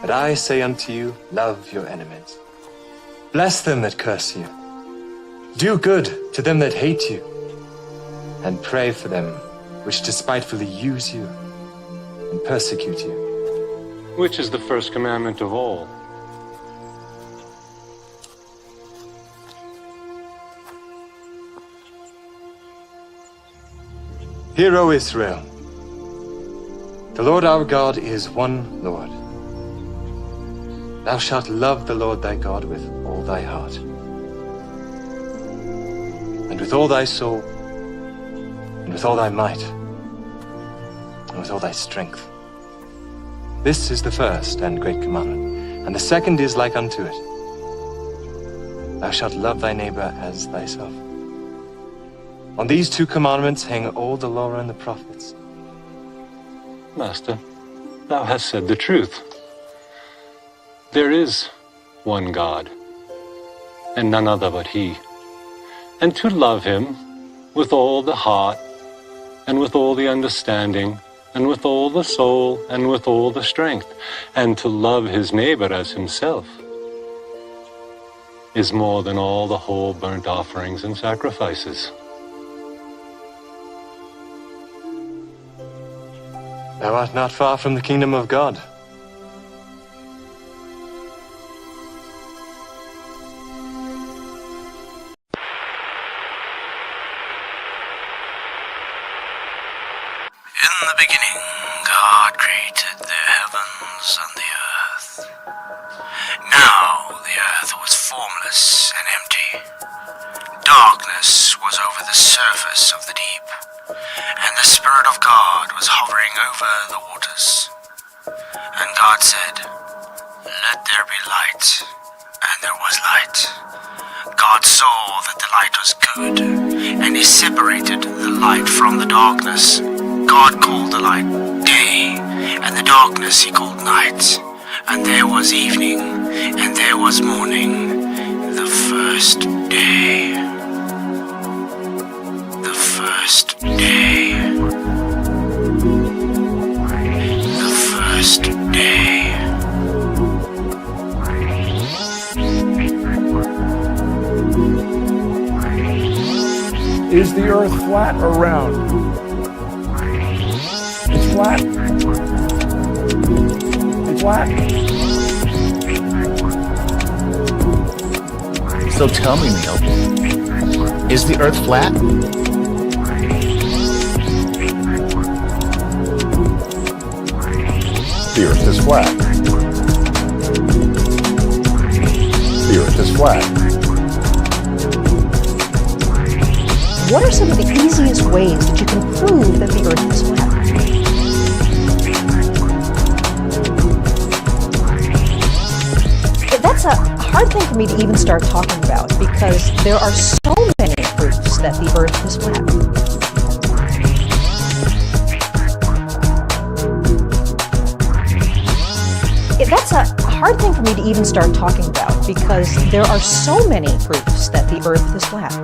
But I say unto you, love your enemies. Bless them that curse you. Do good to them that hate you. And pray for them which despitefully use you and persecute you. Which is the first commandment of all? Hear, O Israel, the Lord our God is one Lord. Thou shalt love the Lord thy God with all thy heart, and with all thy soul, and with all thy might, and with all thy strength. This is the first and great commandment, and the second is like unto it. Thou shalt love thy neighbor as thyself. On these two commandments hang all the law and the prophets. Master, thou hast said the truth. There is one God, and none other but He. And to love Him with all the heart, and with all the understanding, and with all the soul, and with all the strength, and to love his neighbor as himself, is more than all the whole burnt offerings and sacrifices. Thou art not far from the kingdom of God. In the beginning, God created the heavens and the earth. Now the earth was formless and empty. Darkness was over the surface of the deep, and the Spirit of God was hovering over the waters. And God said, "Let there be light," and there was light. God saw that the light was good, and He separated the light from the darkness. God called the light day, and the darkness He called night. And there was evening, and there was morning, the first day. The first day. The first day. Is the earth flat or round? It's flat. It's flat. So tell me, Neil, is the earth flat? The earth is flat. The earth is flat. What are some of the easiest ways that you can prove that the earth is flat? That's a hard thing for me to even start talking about because there are so many proofs that the earth is flat. That's a hard thing for me to even start talking about because there are so many proofs that the earth is flat.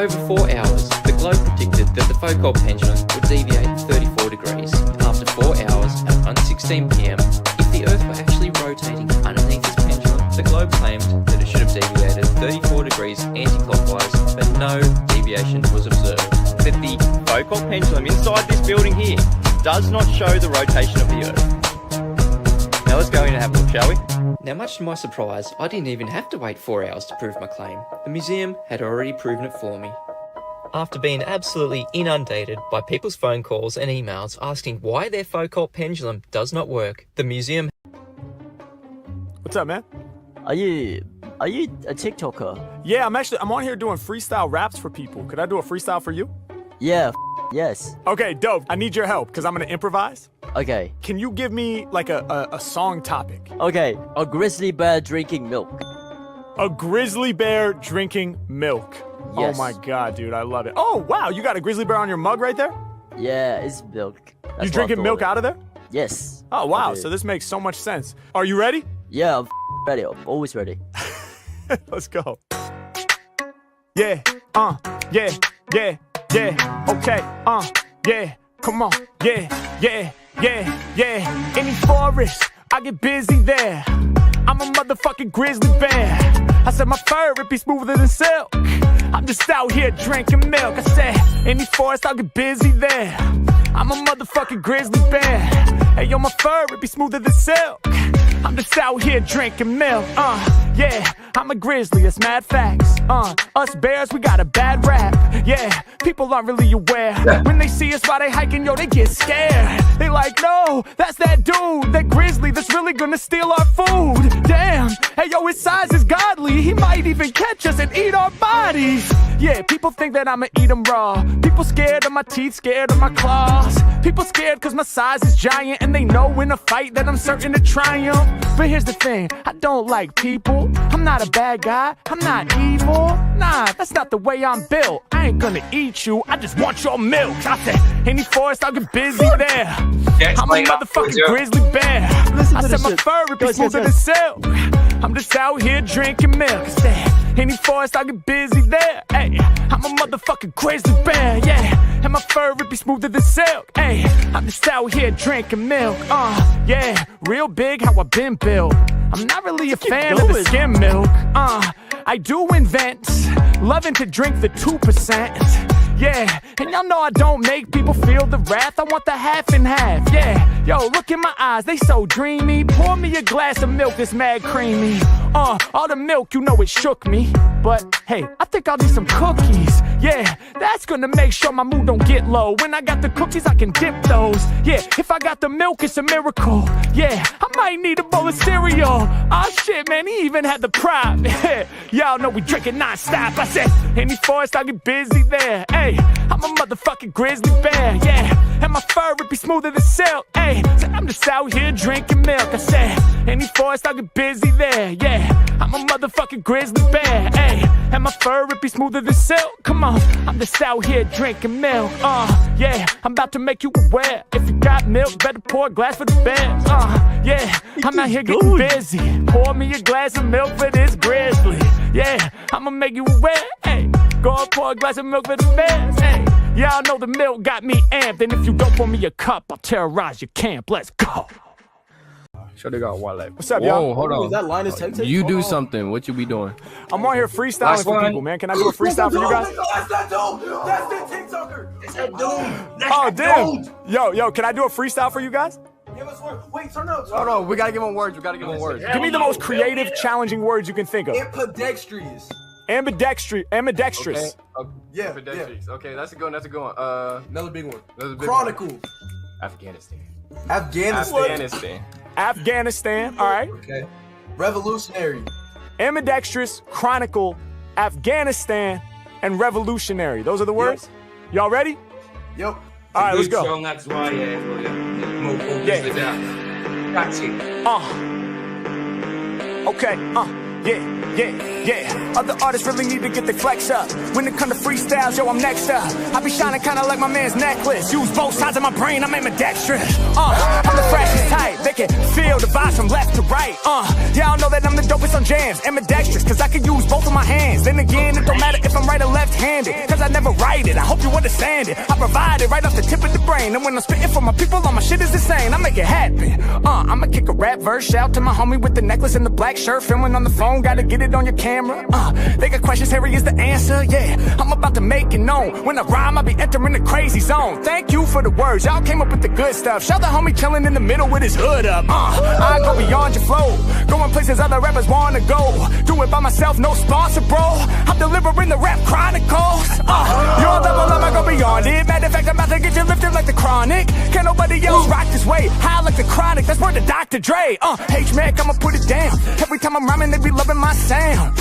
Over 4 hours, the globe predicted that the focal pendulum would deviate 34 degrees 16 p.m., if the Earth were actually rotating underneath its pendulum, the globe claimed that it should have deviated 34 degrees anti-clockwise, but no deviation was observed. That the Foucault pendulum inside this building here does not show the rotation of the Earth. Now let's go in and have a look, shall we? Now, much to my surprise, I didn't even have to wait 4 hours to prove my claim. The museum had already proven it for me. After being absolutely inundated by people's phone calls and emails asking why their Foucault pendulum does not work, the museum... What's up, man? Are you a TikToker? Yeah, I'm on here doing freestyle raps for people. Could I do a freestyle for you? Yeah, yes. Okay, dope. I need your help because I'm gonna improvise. Okay. Can you give me like a song topic? Okay, a grizzly bear drinking milk. A grizzly bear drinking milk. Yes. Oh my god, dude, I love it. Oh wow, you got a grizzly bear on your mug right there? Yeah, it's milk. That's You drinking milk out of there? Yes. Oh wow, Okay. so this makes so much sense. Are you ready? Yeah, I'm ready. I'm always ready. Let's go. Yeah, yeah, yeah, yeah, okay, yeah, come on, yeah. Any forest, I get busy there. I'm a motherfucking grizzly bear. I said my fur, it be smoother than silk. I'm just out here drinking milk. I said, any forest, I'll get busy there. I'm a motherfucking grizzly bear. Hey, yo, my fur, it be smoother than silk. I'm just out here drinking milk. Yeah, I'm a grizzly, it's mad facts. Us bears, we got a bad rap. Yeah, people aren't really aware. When they see us while they hiking, yo, they get scared. They like, no, that's that dude, that grizzly that's really gonna steal our food. Damn, hey, yo, his size is godly. He might even catch us and eat our bodies. Yeah, people think that I'ma eat them raw. People scared of my teeth, scared of my claws. People scared cause my size is giant, and they know in a fight that I'm certain to triumph. But here's the thing, I don't like people. I'm not a bad guy, I'm not evil. Nah, that's not the way I'm built. I ain't gonna eat you, I just want your milk. I said, any forest, I'll get busy there. I'm a motherfucking grizzly bear. I said my fur would be smoother than silk. I'm just out here drinking milk. I said, any forest, I'll get busy there. Hey, I'm a motherfucking grizzly bear, yeah. And my fur would be smoother than silk. Hey, I'm just out here drinking milk. Yeah, real big how I been built. I'm not really a fan of the skim milk. I do invent, loving to drink the 2%. Yeah, and y'all know I don't make people feel the wrath. I want the half and half, yeah. Yo, look in my eyes, they so dreamy. Pour me a glass of milk that's mad creamy. All the milk, you know it shook me. But hey, I think I'll need some cookies. Yeah, that's gonna make sure my mood don't get low. When I got the cookies, I can dip those. Yeah, if I got the milk, it's a miracle. Yeah, I might need a bowl of cereal. Oh shit, man, he even had the prop. Y'all know we drinking non-stop. I said, any forest, I'll get busy there. Hey, I'm a motherfucking grizzly bear. Yeah, and my fur would be smoother than silk. Hey, so I'm just out here drinking milk. I said, any forest, I'll get busy there. Yeah, I'm a motherfucking grizzly bear. Hey, and my fur would be smoother than silk. Come on, I'm just out here drinking milk. Yeah, I'm about to make you aware. If you got milk, better pour a glass for the bears. Yeah, I'm out here getting busy. Pour me a glass of milk for this grizzly. Yeah, I'ma make you aware. Hey, go and pour a glass of milk for the bears. Hey, y'all know the milk got me amped. And if you don't pour me a cup, I'll terrorize your camp. Let's go. Sure, they got one leg. What's up, y'all? Whoa, hold on. Is that Linus Tate? You do something. What you be doing? I'm on here freestyling for people, man. Can I do a freestyle for you guys? That's that dude. That's that TikToker. It's that dude. That's Oh, that damn. dude. Yo, can I do a freestyle for you guys? Give us one. Wait, turn up. Hold on. We gotta give him words. We gotta give him words. Give me the most creative, challenging words you can think of. Ambidextrous. Ambidextrous. Okay. Yeah. Ambidextrous. Okay, that's a good one. That's a good one. Another big one. Another big Chronicle. one. Afghanistan. Afghanistan. All right. Okay. Revolutionary. Ambidextrous, chronicle, Afghanistan, and revolutionary. Those are the words? Y'all ready? Yep. All right, let's go. That's why, Yeah. That's it. Okay. yeah. Other artists really need to get their flex up. When it come to freestyles, yo, I'm next up. I be shining kinda like my man's necklace. Use both sides of my brain, I'm ambidextrous. I'm the freshest type. They can feel the vibes from left to right. Y'all know that I'm the dopest on jams. Ambidextrous, cause I can use both of my hands. Then again, it don't matter if I'm right or left-handed, cause I never write it, I hope you understand it. I provide it right off the tip of the brain. And when I'm spitting for my people, all my shit is insane. I make it happen. I'ma kick a rap verse. Shout to my homie with the necklace and the black shirt. Filming on the phone, gotta get it on your camera. They got questions, Harry is the answer, yeah. I'm about to make it known. When I rhyme, I be entering the crazy zone. Thank you for the words, y'all came up with the good stuff. Shout the homie chilling in the middle with his hood up. I go beyond your flow, going places other rappers wanna go. Do it by myself, no sponsor, bro. I'm delivering the rap chronicles. Your level up, I go beyond it. Matter of fact, I'm about to get you lifted like the Chronic. Can't nobody else rock this way. High like the Chronic, that's word to Dr. Dre. H-Mac, I'ma put it down. Every time I'm rhyming, they be loving my sound.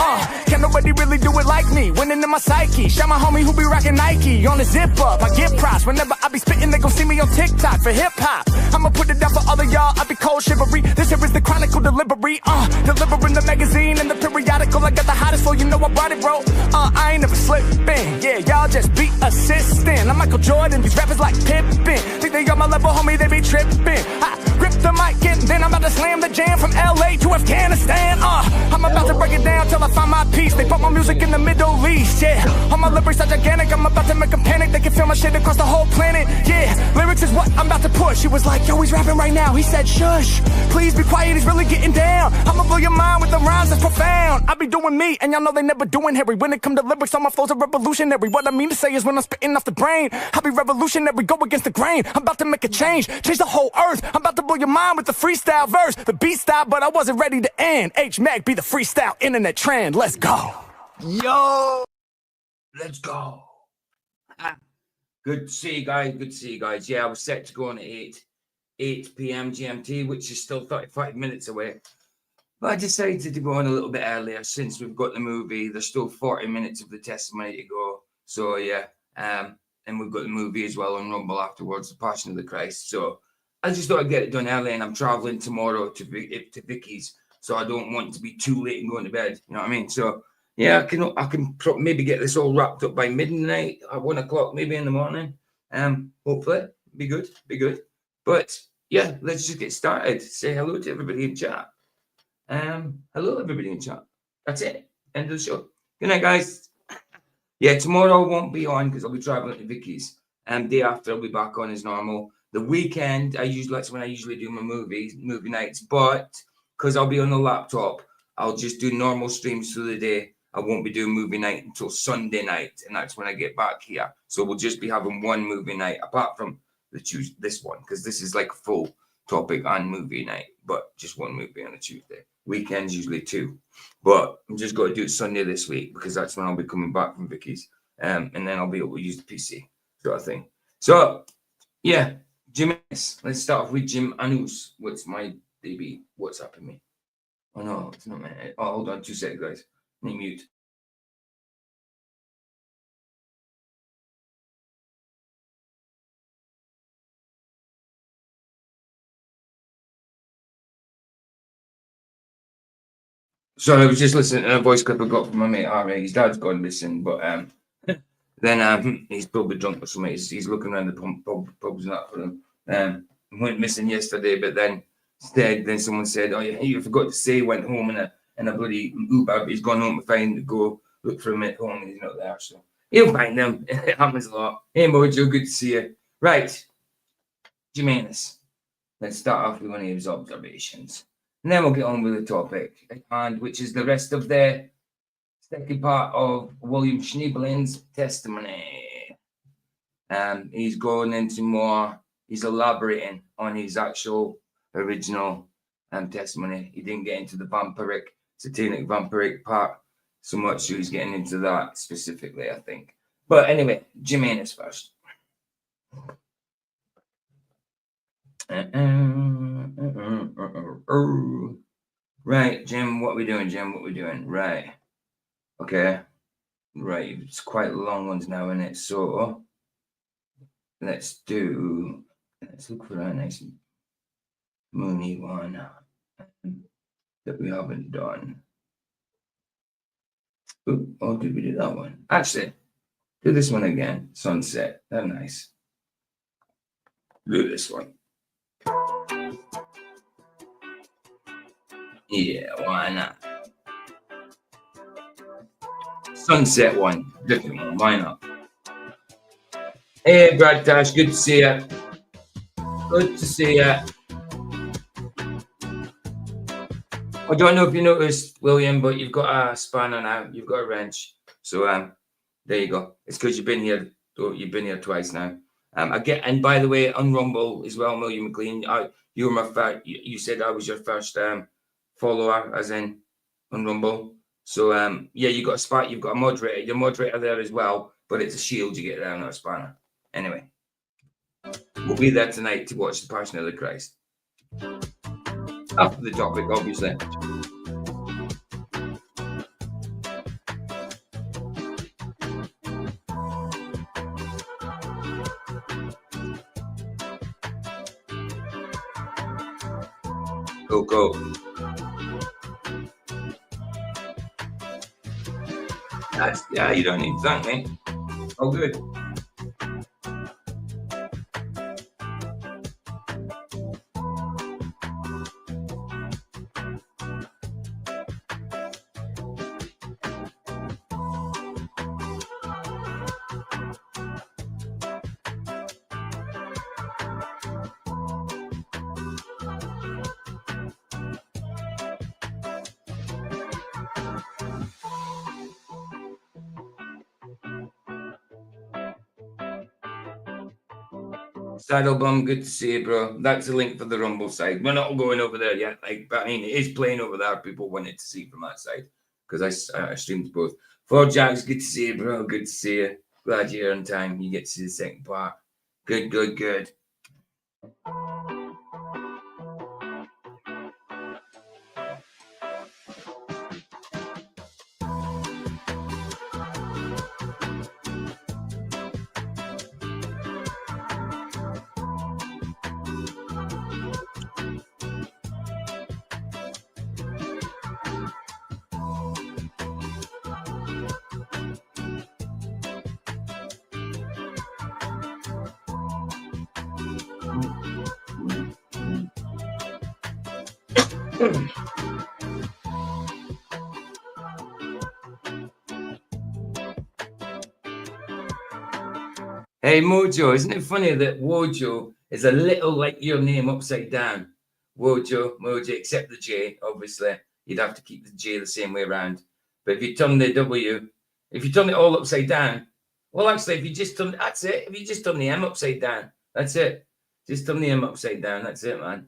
Can't nobody really do it like me. Winning in my psyche. Shout my homie who be rocking Nike on the zip up. I get props whenever I be spitting. They gon' see me on TikTok for hip hop. I'ma put it down for all of y'all. I be cold shivery. This here is the Chronicle delivery. Delivering the magazine and the periodical. I got the hottest flow, you know I brought it, bro. I ain't never slipping. Yeah, y'all just be assistant. I'm Michael Jordan. These rappers like Pippen. Think they on my level, homie? They be tripping. I grip the mic and then I'm about to slam the jam from LA to Afghanistan. I'm about to break it down till I find my peace. They put my music in the Middle East, yeah. All my lyrics are gigantic, I'm about to make a panic. They can feel my shit across the whole planet, yeah. Lyrics is what I'm about to push. He was like, yo, he's rapping right now. He said, shush, please be quiet, he's really getting down. I'ma blow your mind with the rhymes that's profound. I be doing me, and y'all know they never doing Harry. When it come to lyrics, all my flows are revolutionary. What I mean to say is when I'm spitting off the brain, I be revolutionary, go against the grain. I'm about to make a change the whole earth. I'm about to blow your mind with the freestyle verse. The beat style, but I wasn't ready to end. H-Mac be the freestyle internet trend. Let's go. Yo, let's go. Good to see you guys. Good to see you guys. Yeah, I was set to go on at 8 p.m. GMT, which is still 35 minutes away. But I decided to go on a little bit earlier since we've got the movie. There's still 40 minutes of the testimony to go. So yeah, and we've got the movie as well on Rumble afterwards, The Passion of the Christ. So I just thought I'd get it done early, and I'm traveling tomorrow to Vicky's, so I don't want to be too late and going to bed. You know what I mean? So yeah, I can maybe get this all wrapped up by midnight or 1 o'clock, maybe in the morning. Hopefully, be good. But yeah, let's just get started. Say hello to everybody in chat. Hello, everybody in chat. That's it. End of the show. Good night, guys. Yeah, tomorrow I won't be on because I'll be traveling to Vicky's. Day after I'll be back on as normal. The weekend, that's when I usually do my movie nights. But because I'll be on the laptop, I'll just do normal streams through the day. I won't be doing movie night until Sunday night, and that's when I get back here. So we'll just be having one movie night, apart from this one, because this is like a full topic and movie night, but just one movie on a Tuesday. Weekends usually 2, but I'm just going to do it Sunday this week because that's when I'll be coming back from Vicky's, and then I'll be able to use the PC sort of thing. So yeah, Jim, let's start off with Jim Anus. What's my baby? What's happened to me? Oh no, it's not my head. Oh, hold on 2 seconds, guys. Let me mute. Sorry, I was just listening to a voice clip I got from my mate Harry. His dad's gone missing, but then he's probably drunk or something. He's looking around the pubs and that for him. Went missing yesterday, but then someone said, "Oh yeah, you forgot to say he went home in a bloody Uber. He's gone home to go look for him at home, and he's not there. So he'll find them. It happens a lot. Hey Mojo, good to see you. Right, Jimenez. Let's start off with one of his observations. And then we'll get on with the topic at hand, which is the rest of the second part of William Schnoebelen's testimony. He's going into more, he's elaborating on his actual original testimony. He didn't get into the satanic vampiric part so much, so he's getting into that specifically, I think. But anyway, Jimenez first. Right, Jim, what we doing? Right. Okay. Right, it's quite long ones now, isn't it? So let's look for a nice moony one that we haven't done. Ooh, oh, did we do that one? Actually, do this one again. Sunset. They're nice. Do this one. Yeah, why not? Sunset one. Different one. Why not? Hey, Brad Tash. Good to see you. Good to see you. I don't know if you noticed, William, but you've got a spanner now. You've got a wrench. So there you go. It's because you've been here. You've been here twice now. And by the way, on Rumble as well, William McLean. You were my first. You said I was your first follower, as in on Rumble. So yeah, you got a spot. You've got a moderator. Your moderator there as well, but it's a shield you get there, not a spanner. Anyway, we'll be there tonight to watch the Passion of the Christ. After the topic, obviously. Go. Yeah, you don't need to thank me. Oh, good. Saddlebum, good to see you, bro. That's the link for the Rumble side. We're not going over there yet, but I mean, it is playing over there. People wanted to see from that side because I streamed both. Four Jacks, good to see you, bro. Good to see you. Glad you're on time. You get to see the second part. Good. Hey, Mojo, isn't it funny that Wojo is a little like your name upside down? Wojo, Mojo, except the J, obviously. You'd have to keep the J the same way around. But if you turn the W, if you turn it all upside down, well, actually, if you just turn, that's it. If you just turn the M upside down, that's it. Just turn the M upside down. That's it, man.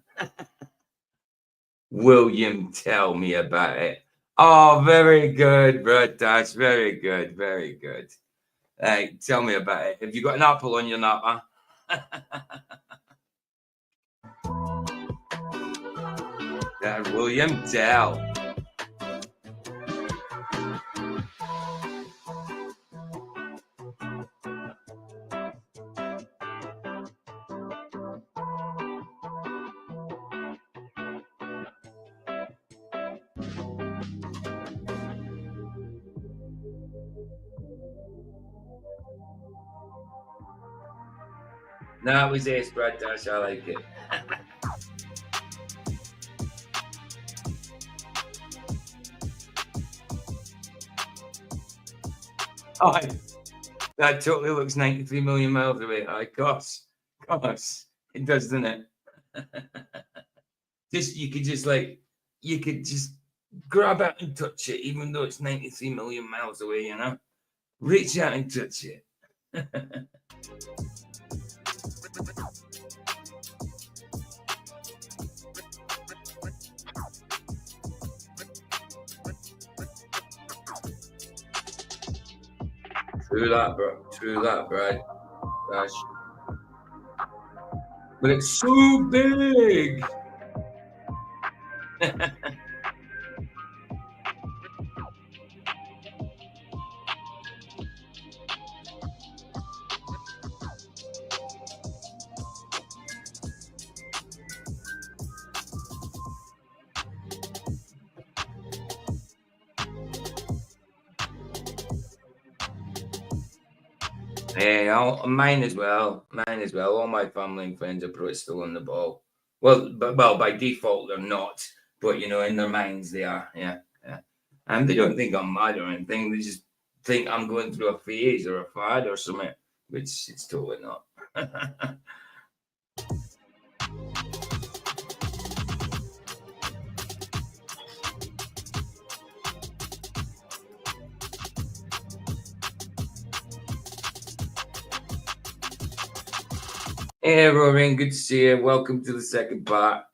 William, tell me about it. Oh, very good, Brad Dash. Very good. Hey, tell me about it. Have you got an apple on your nap, huh? William, tell. No, it was ace, Brad Dash. I like it. Oh, that totally looks 93 million miles away. Of course. It does, doesn't it? You could just grab out and touch it, even though it's 93 million miles away, you know? Reach out and touch it. True that, bro. True that, Brad. Gosh. But it's so big. Yeah, mine as well. Mine as well. All my family and friends are probably still on the ball. Well, by default they're not, but you know, in their minds they are. Yeah, yeah. And they don't think I'm mad or anything. They just think I'm going through a phase or a fad or something, which it's totally not. Hey, Roaring, good to see you. Welcome to the second part.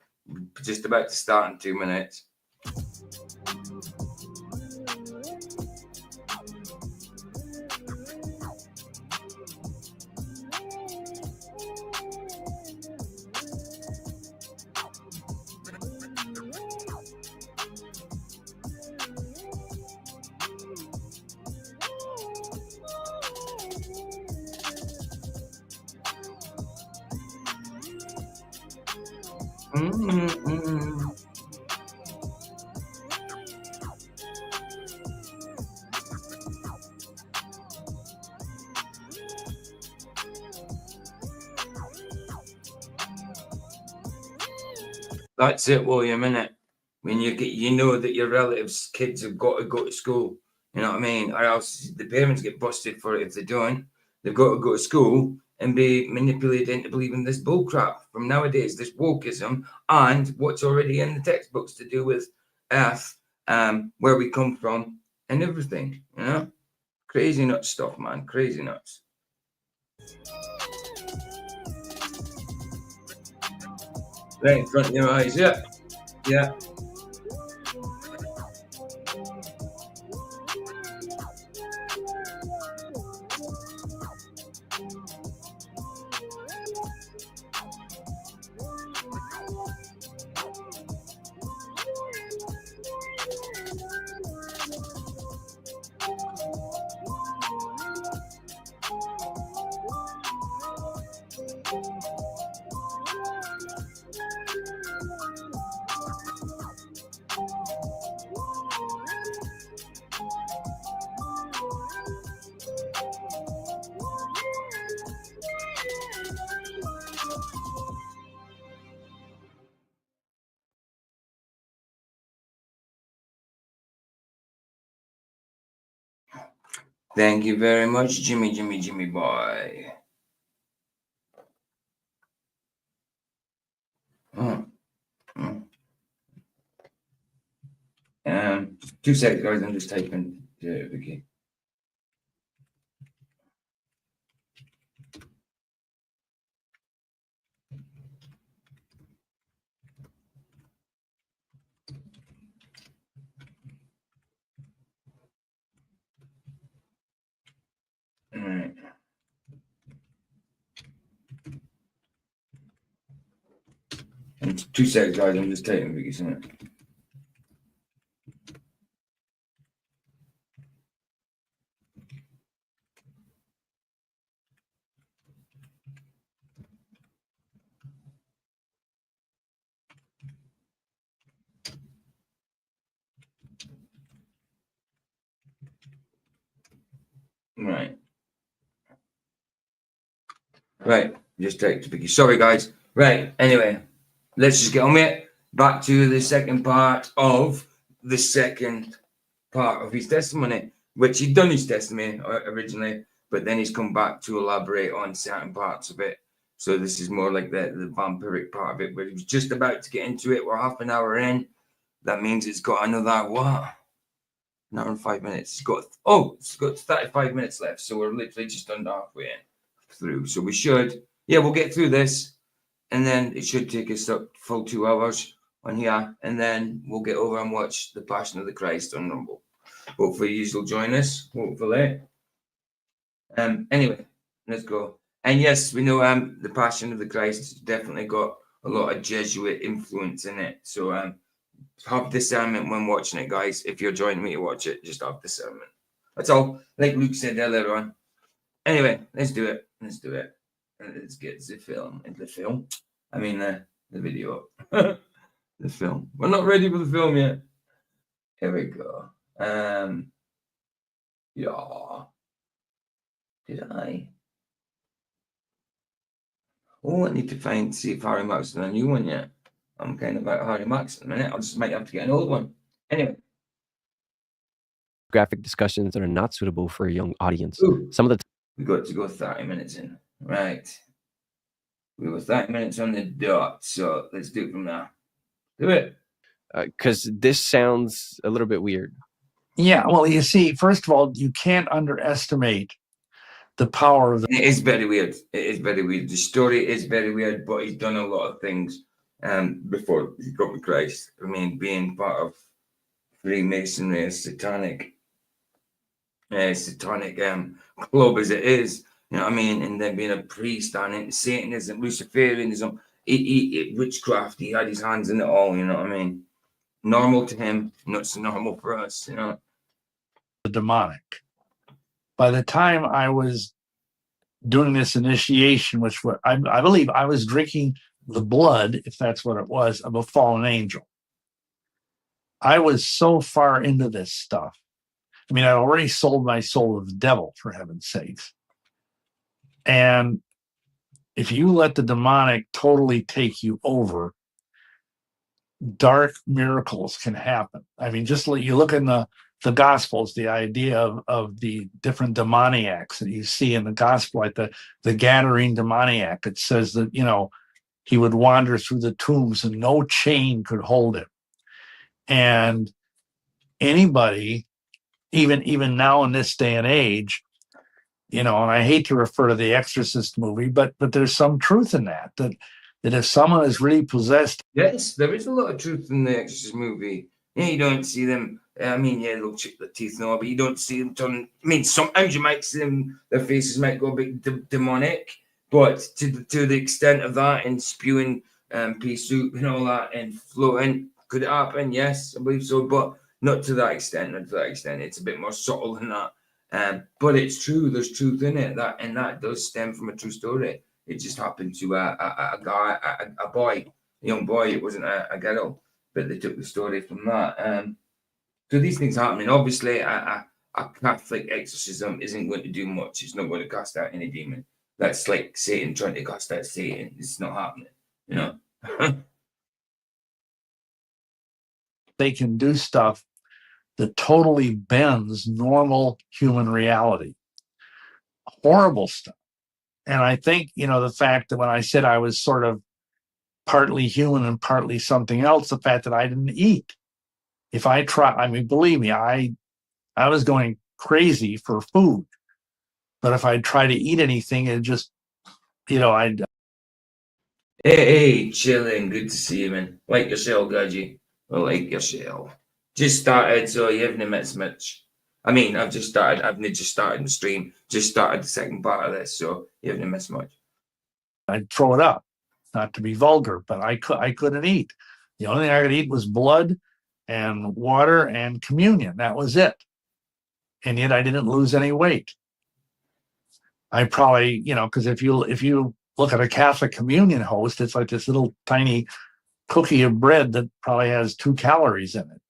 Just about to start in 2 minutes. That's it, William, innit? When you know that your relatives' kids have got to go to school, you know what I mean? Or else the parents get busted for it if they don't. They've got to go to school and be manipulated into believing this bullcrap from nowadays, this wokeism, and what's already in the textbooks to do with Earth, where we come from, and everything, you know? Crazy nuts stuff, man. Crazy nuts. Right in front of your eyes, yeah. Yeah. Thank you very much, Jimmy boy. Oh. 2 seconds, guys. I'm just typing to Vicky. All right. And 2 seconds, guys. I'm just typing Vicky something. Right. Just text Vicky. Sorry, guys. Right. Anyway, let's just get on with it. Back to the second part of his testimony, which he'd done his testimony originally, but then he's come back to elaborate on certain parts of it. So this is more like the vampiric part of it, where he was just about to get into it. We're half an hour in. That means it's got another what? An hour and 5 minutes. It's got 35 minutes left. So we're literally just under halfway in through. So we'll get through this, and then it should take us up full 2 hours on here, and then we'll get over and watch the Passion of the Christ on Rumble. Hopefully you'll join us. Hopefully. Anyway, let's go. And yes, we know the Passion of the Christ has definitely got a lot of Jesuit influence in it. So have discernment when watching it, guys. If you're joining me to watch it, just have discernment. That's all. Like Luke said earlier on. Anyway, let's do it. Let's get the film. I mean the video. The film. We're not ready for the film yet. Here we go. Yeah. Did I? Oh, I need to see if Harry Mack's done a new one yet. I'm kind of about Harry Mack's at the minute. I just might have to get an old one. Anyway. Graphic discussions that are not suitable for a young audience. Ooh. Some of the We got to go 30 minutes in. Right. We were 30 minutes on the dot, so let's do it from now. Do it. Because this sounds a little bit weird. Yeah, well, you see, first of all, you can't underestimate the power of the. It is very weird. It is very weird. The story is very weird, but he's done a lot of things before he got with Christ. I mean, being part of Freemasonry, a satanic club as it is, you know what I mean? And then being a priest and into Satanism, Luciferianism, witchcraft, he had his hands in it all, you know what I mean? Normal to him, not so normal for us, you know. The demonic. By the time I was doing this initiation, which I believe I was drinking the blood, if that's what it was, of a fallen angel. I was so far into this stuff. I mean, I already sold my soul to the devil, for heaven's sakes. And if you let the demonic totally take you over, dark miracles can happen. I mean, just you look in the Gospels, the idea of the different demoniacs that you see in the Gospel, like the Gadarene demoniac. It says that, you know, he would wander through the tombs and no chain could hold him. And anybody, even now in this day and age, you know, and I hate to refer to the Exorcist movie, but there's some truth in that if someone is really possessed. Yes, there is a lot of truth in the Exorcist movie. Yeah, you don't see them. I mean, yeah, they'll chip their teeth and all, but you don't see them turn. I mean, sometimes you might see them, their faces might go a bit demonic, but to the extent of that and spewing pea soup and all that and floating, could it happen? Yes, I believe so, but not to that extent. Not to that extent. It's a bit more subtle than that. But it's true. There's truth in it. That does stem from a true story. It just happened to a guy, a boy, a young boy. It wasn't a girl, but they took the story from that. So these things happening. Obviously, a Catholic exorcism isn't going to do much. It's not going to cast out any demon. That's like Satan trying to cast out Satan. It's not happening, you know. They can do stuff that totally bends normal human reality. Horrible stuff. And I think, you know, the fact that when I said I was sort of partly human and partly something else, the fact that I didn't eat. If I try, I mean, believe me, I was going crazy for food. But if I try to eat anything, it just, you know, I'd. Hey, chilling. Good to see you, man. Like yourself, Gadgy. Well, like yourself. Just started, so you haven't missed much. I mean, I've just started the stream, just started the second part of this, so you haven't missed much. I'd throw it up, not to be vulgar, but I couldn't eat. The only thing I could eat was blood and water and communion. That was it. And yet I didn't lose any weight. I probably, you know, because if you look at a Catholic communion host, it's like this little tiny cookie of bread that probably has 2 calories in it.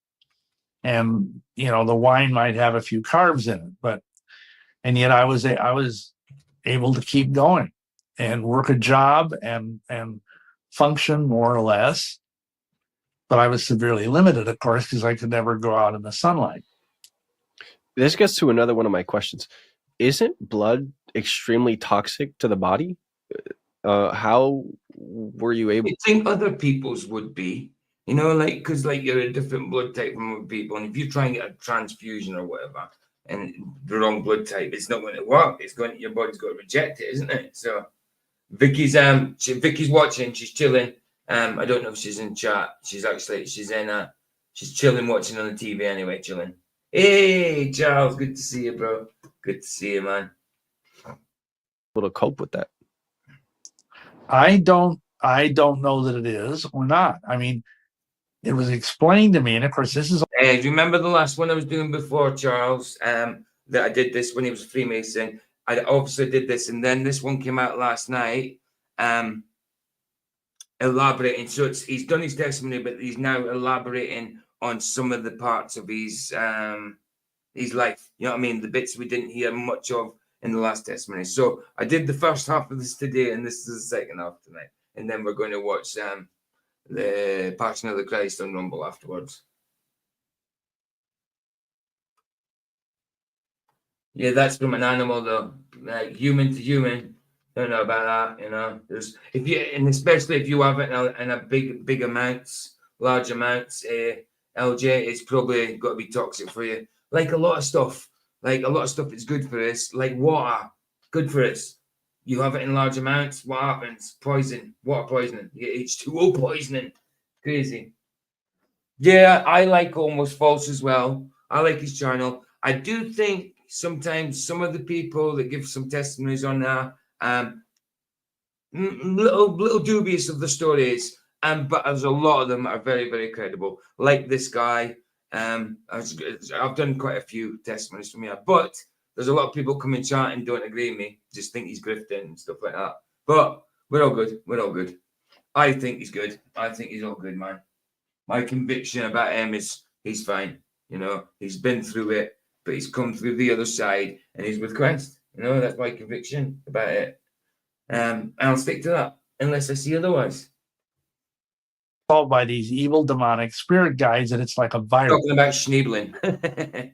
And, you know, the wine might have a few carbs in it, and yet I was able to keep going and work a job and function more or less. But I was severely limited, of course, because I could never go out in the sunlight. This gets to another one of my questions. Isn't blood extremely toxic to the body? How were you able? I think other people's would be, you know, like, because like you're a different blood type from other people, and if you try and get a transfusion or whatever, and the wrong blood type, it's not going to work. Your body's got to reject it, isn't it? So Vicky's watching. She's chilling. I don't know if she's in chat. She's chilling, watching on the TV anyway, chilling. Hey, Charles, good to see you, bro. Good to see you, man. Able to cope with that? I don't know that it is or not. I mean, it was explained to me, and of course, this is. Do you remember the last one I was doing before, Charles? That I did this when he was a Freemason. I obviously did this, and then this one came out last night. Elaborating. So he's done his testimony, but he's now elaborating on some of the parts of his life. You know what I mean? The bits we didn't hear much of in the last testimony. So I did the first half of this today, and this is the second half tonight. And then we're going to watch the Passion of the Christ on Rumble afterwards. Yeah, that's from an animal though, like human to human. Don't know about that, you know. There's if you, and especially if you have it in a big amounts, large amounts, LJ, it's probably got to be toxic for you. Like a lot of stuff is good for us. Like water, good for us. You have it in large amounts, what happens? Poison, water poisoning. You get H2O poisoning. Crazy. Yeah, I like Almost False as well. I like his channel. I do think sometimes some of the people that give some testimonies on there, little dubious of the stories, but there's a lot of them that are very, very credible. Like this guy, I've done quite a few testimonies from here, but there's a lot of people come in chat and don't agree with me, just think he's grifting and stuff like that. But we're all good. We're all good. I think he's good. I think he's all good, man. My conviction about him is he's fine. You know, he's been through it, but he's come through the other side and he's with Christ. You know, that's my conviction about it. And I'll stick to that unless I see otherwise. Called by these evil demonic spirit guides, and it's like a virus. Talking about Schnoebelen.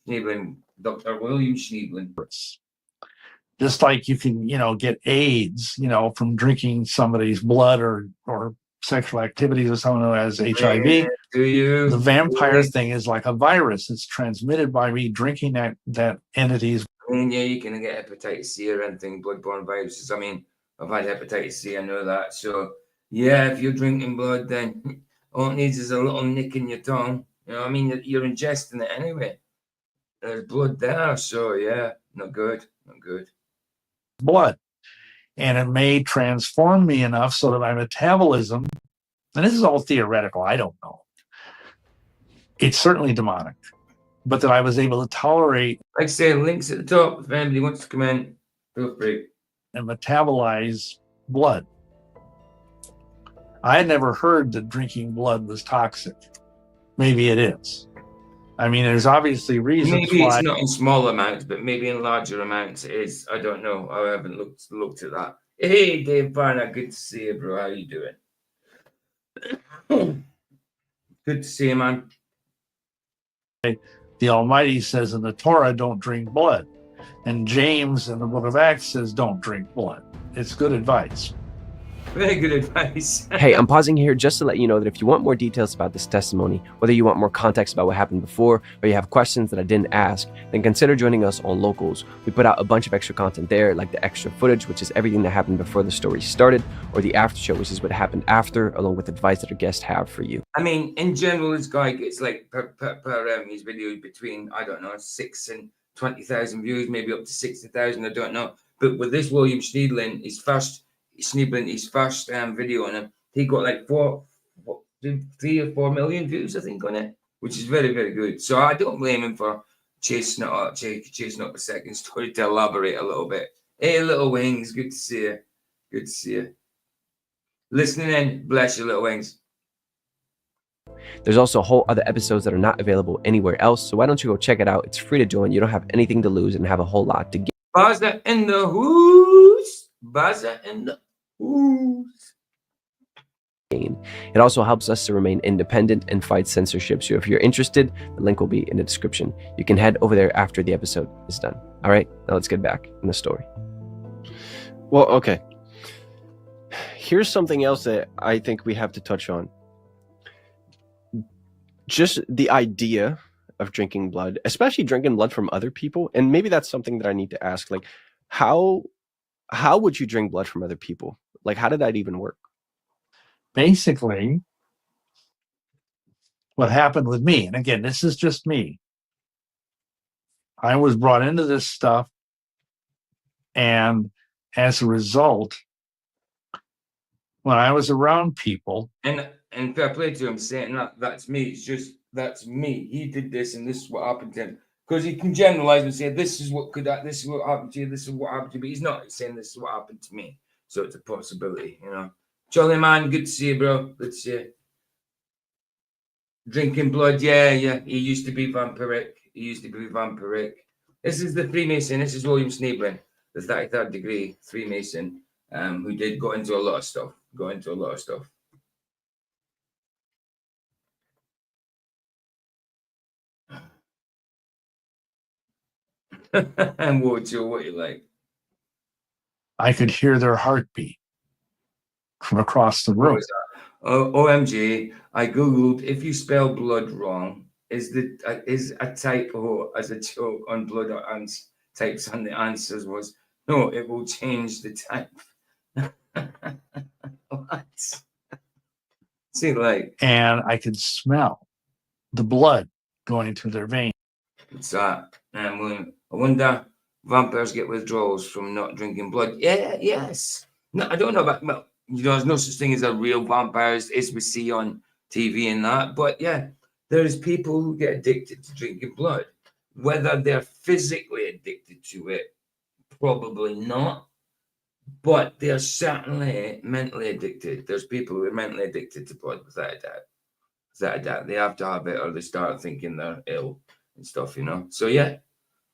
Schnoebelen, Dr. William Schnoebelen. Just like you can, get AIDS, from drinking somebody's blood or sexual activities with someone who has HIV. Do you? The vampire thing is like a virus. It's transmitted by me drinking that entity's. I mean, yeah, you can get hepatitis C or anything, bloodborne viruses. I mean, I've had hepatitis C, I know that. So, yeah, if you're drinking blood, then all it needs is a little nick in your tongue. You know, I mean, you're ingesting it anyway. There's blood there, so yeah, not good, not good. Blood. And it may transform me enough so that my metabolism, and this is all theoretical, I don't know. It's certainly demonic, but that I was able to tolerate. Like I say, links at the top. If anybody wants to come in, feel free. And metabolize blood. I had never heard that drinking blood was toxic. Maybe it is. I mean, there's obviously reasons maybe why. It's not in small amounts, but maybe in larger amounts it is. I don't know. I haven't looked at that. Hey, Dave Barner, good to see you, bro. How you doing? Good to see you, man. The Almighty says in the Torah, don't drink blood. And James in the book of Acts says, don't drink blood. It's good advice. Very good advice. Hey, I'm pausing here just to let you know that if you want more details about this testimony, whether you want more context about what happened before, or you have questions that I didn't ask, then consider joining us on Locals. We put out a bunch of extra content there, like the extra footage, which is everything that happened before the story started, or the after show, which is what happened after, along with advice that our guests have for you. I mean, in general, this guy gets like per his videos between, I don't know, 6 and 20,000 views, maybe up to 60,000, I don't know. But with this William Schnoebelen, his first video on him, he got like 3 or 4 million views, I think, on it, which is very, very good. So I don't blame him for chasing up the second story to elaborate a little bit. Hey, Little Wings, good to see you. Good to see you. Listening in, bless you, Little Wings. There's also whole other episodes that are not available anywhere else, so why don't you go check it out? It's free to join. You don't have anything to lose and have a whole lot to gain. Baza in the who's. Baza in the who's. It also helps us to remain independent and fight censorship. So if you're interested, the link will be in the description. You can head over there after the episode is done. All right, now let's get back in the story. Well, okay. Here's something else that I think we have to touch on. Just the idea of drinking blood, especially drinking blood from other people. And maybe that's something that I need to ask. Like, how would you drink blood from other people? Like, how did that even work? Basically, what happened with me, and again, this is just me. I was brought into this stuff, and as a result, when I was around people, and fair play to him saying that's me. It's just that's me. He did this, and this is what happened to him. Because he can generalize and say this is what happened to you. This is what happened to you. But he's not saying this is what happened to me. So it's a possibility, you know. Jolly man, good to see you, bro. Good to see you. Drinking blood, yeah. He used to be vampiric. This is the Freemason. This is William Schnoebelen, the 33rd degree Freemason, who did go into a lot of stuff. And what you like? I could hear their heartbeat from across the What room. was that? Oh, OMG! I googled if you spell blood wrong, is a typo as a joke on blood or types, and the answers was no. It will change the type. What? See, like, And I could smell the blood going through their veins. what's that? William, I wonder vampires get withdrawals from not drinking blood. Yeah, yes. No, I don't know about, well, there's no such thing as a real vampires as we see on TV and that. But yeah, there's people who get addicted to drinking blood. Whether they're physically addicted to it, probably not. But they're certainly mentally addicted. There's people who are mentally addicted to blood, without a doubt. Without a doubt. They have to have it or they start thinking they're ill and stuff, So yeah,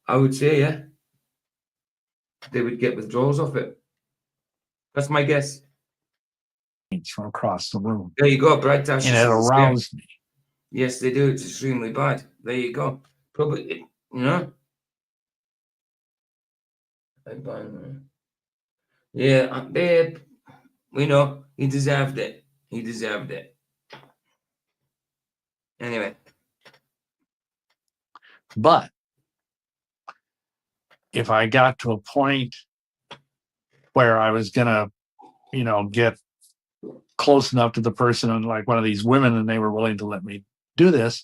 I would say, yeah, they would get withdrawals off it. That's my guess. From across the room. There you go, Brad Tash. And it aroused me. Yes, they do. It's extremely bad. There you go. Probably, Yeah, babe. We know he deserved it. He deserved it. Anyway. But if I got to a point where I was gonna, get close enough to the person and like one of these women and they were willing to let me do this,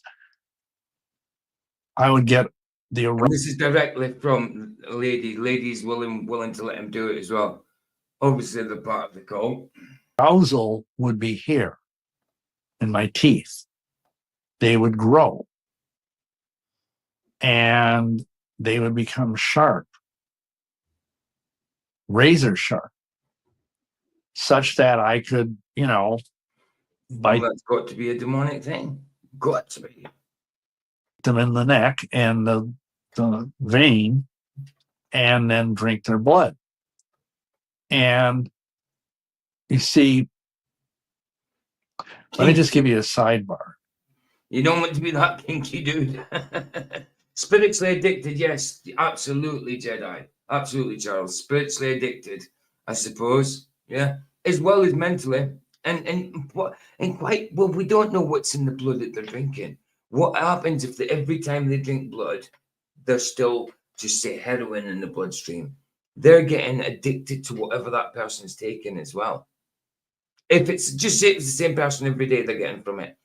I would get the This is directly from a lady. Ladies willing to let him do it as well. Obviously, they're part of the cult. arousal would be here in my teeth. They would grow and they would become sharp, razor sharp, such that I could, bite that's got to be a demonic thing. Got to be. Them in the neck and the vein and then drink their blood. And you see, let me just give you a sidebar. You don't want to be that kinky dude. Spiritually addicted, yes, absolutely, Jedi. Absolutely, Charles. Spiritually addicted, I suppose. Yeah. As well as mentally. And quite well, we don't know what's in the blood that they're drinking. What happens if every time they drink blood, there's still, just say, heroin in the bloodstream? They're getting addicted to whatever that person's taking as well. If it's just say it's the same person every day they're getting from it,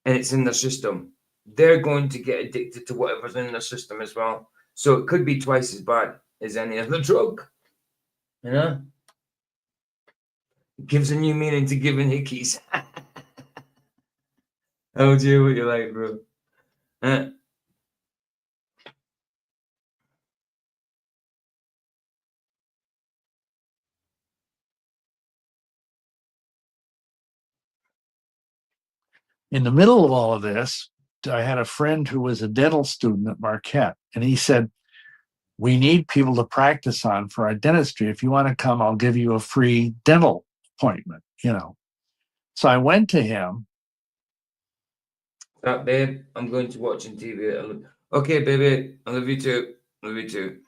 and it's in their system, they're going to get addicted to whatever's in their system as well. So it could be twice as bad as any other drug. It gives a new meaning to giving hickeys. Oh, dear, what you like, bro? In the middle of all of this, I had a friend who was a dental student at Marquette, and he said, we need people to practice on for our dentistry. If you want to come, I'll give you a free dental appointment, So I went to him. That, babe, I'm going to watching TV. Okay, baby, I love you too. Love you too.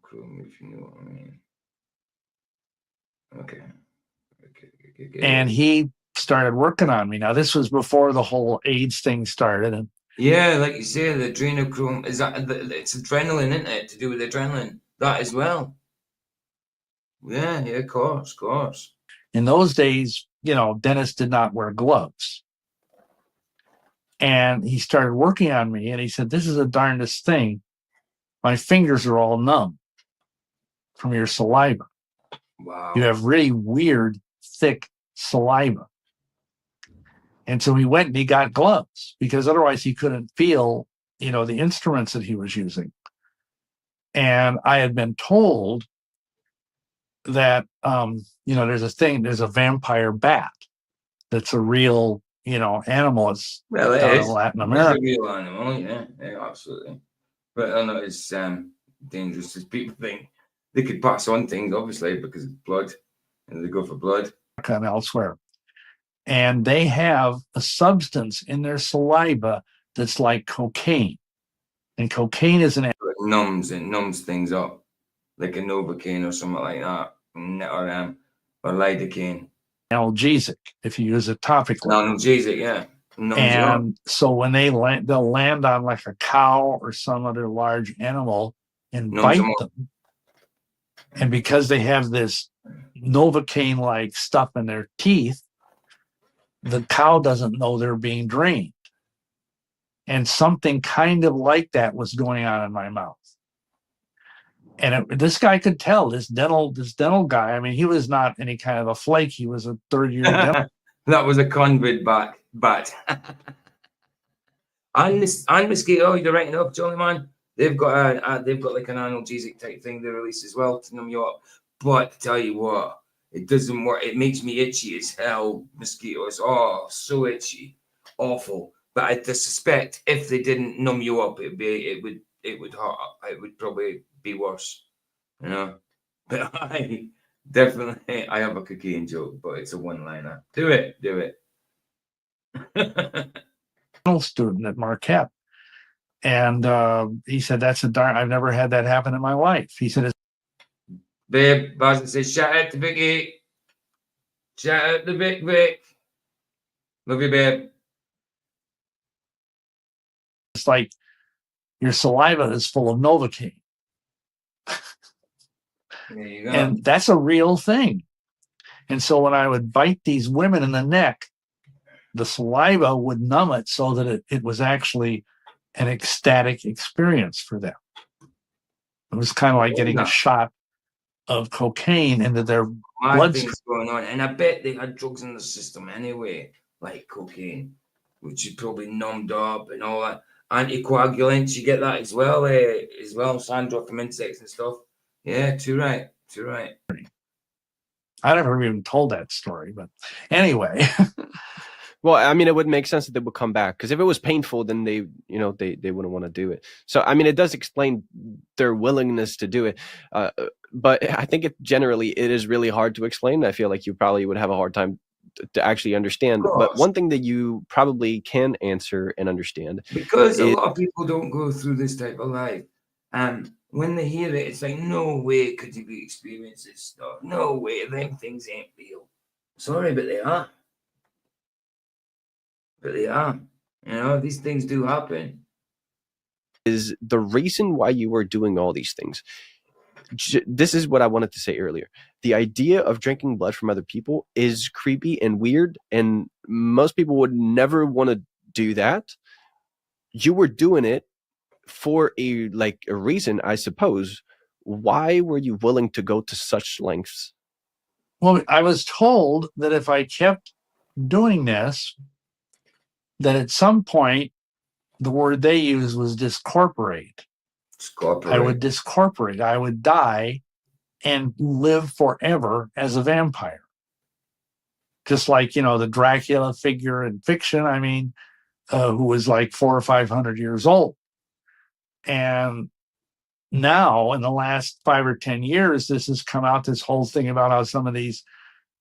Chrome, if you know what I mean. Okay. And he started working on me. Now, this was before the whole AIDS thing started. And yeah, like you say, the adrenochrome, is that it's adrenaline, isn't it? To do with adrenaline, that as well. Yeah, of course. In those days, dentists did not wear gloves. And he started working on me and he said, this is the darndest thing. My fingers are all numb from your saliva. Wow. You have really weird, thick saliva. And so he went and he got gloves because otherwise he couldn't feel, the instruments that he was using. And I had been told that, there's a vampire bat that's a real, animal is Well, it down in is. Latin It's America. a real animal, yeah, absolutely. But they're not as dangerous as people think. They could pass on things, obviously, because it's blood, and they go for blood. And elsewhere. And they have a substance in their saliva that's like cocaine. And cocaine is an It numbs things up, like a Novocaine or something like that, or lidocaine. analgesic if you use it topically. Analgesic, yeah. And so when they'll land on like a cow or some other large animal and bite them. And because they have this Novocaine-like stuff in their teeth, the cow doesn't know they're being drained. And something kind of like that was going on in my mouth. And this guy could tell, this dental guy. I mean, he was not any kind of a flake. He was a third-year dental. That was a convid bat. and mosquito, you're right enough, Johnny man. They've got like an analgesic type thing they release as well to numb you up. But tell you what, it doesn't work. It makes me itchy as hell. Mosquitoes, so itchy, awful. But I suspect if they didn't numb you up, it would hurt. It would probably be worse, But I have a cocaine joke, but it's a one-liner. Do it. Student at Marquette, and he said, I've never had that happen in my life. He said, babe, Basil says, shout out to Vicky. Shout out to Vic. Love you, babe. It's like your saliva is full of Novocaine. There you go. And that's a real thing. And so when I would bite these women in the neck, the saliva would numb it so that it was actually an ecstatic experience for them. It was kind of like getting a shot of cocaine into their bloodstream. Going on. And I bet they had drugs in the system anyway, like cocaine, which is probably numbed up and all that. Anticoagulants, you get that as well, Sandra, from insects and stuff. Yeah, too right. I never even told that story, but anyway. Well, I mean, it would make sense that they would come back, because if it was painful, then they wouldn't want to do it. So, I mean, it does explain their willingness to do it. But I think it is really hard to explain. I feel like you probably would have a hard time to actually understand. But one thing that you probably can answer and understand, because a lot of people don't go through this type of life, and when they hear it, it's like, no way could you be experiencing this stuff. No way, them things ain't real. Sorry, but they are. These things do happen. Is the reason why you were doing all these things. This is what I wanted to say earlier. The idea of drinking blood from other people is creepy and weird, and most people would never want to do that. You were doing it for a reason, I suppose. Why were you willing to go to such lengths? Well, I was told that if I kept doing this, that at some point, the word they used was discorporate. I would discorporate. I would die and live forever as a vampire. Just like, the Dracula figure in fiction, who was like 400 or 500 years old. And now, in the last 5 or 10 years, this has come out, this whole thing about how some of these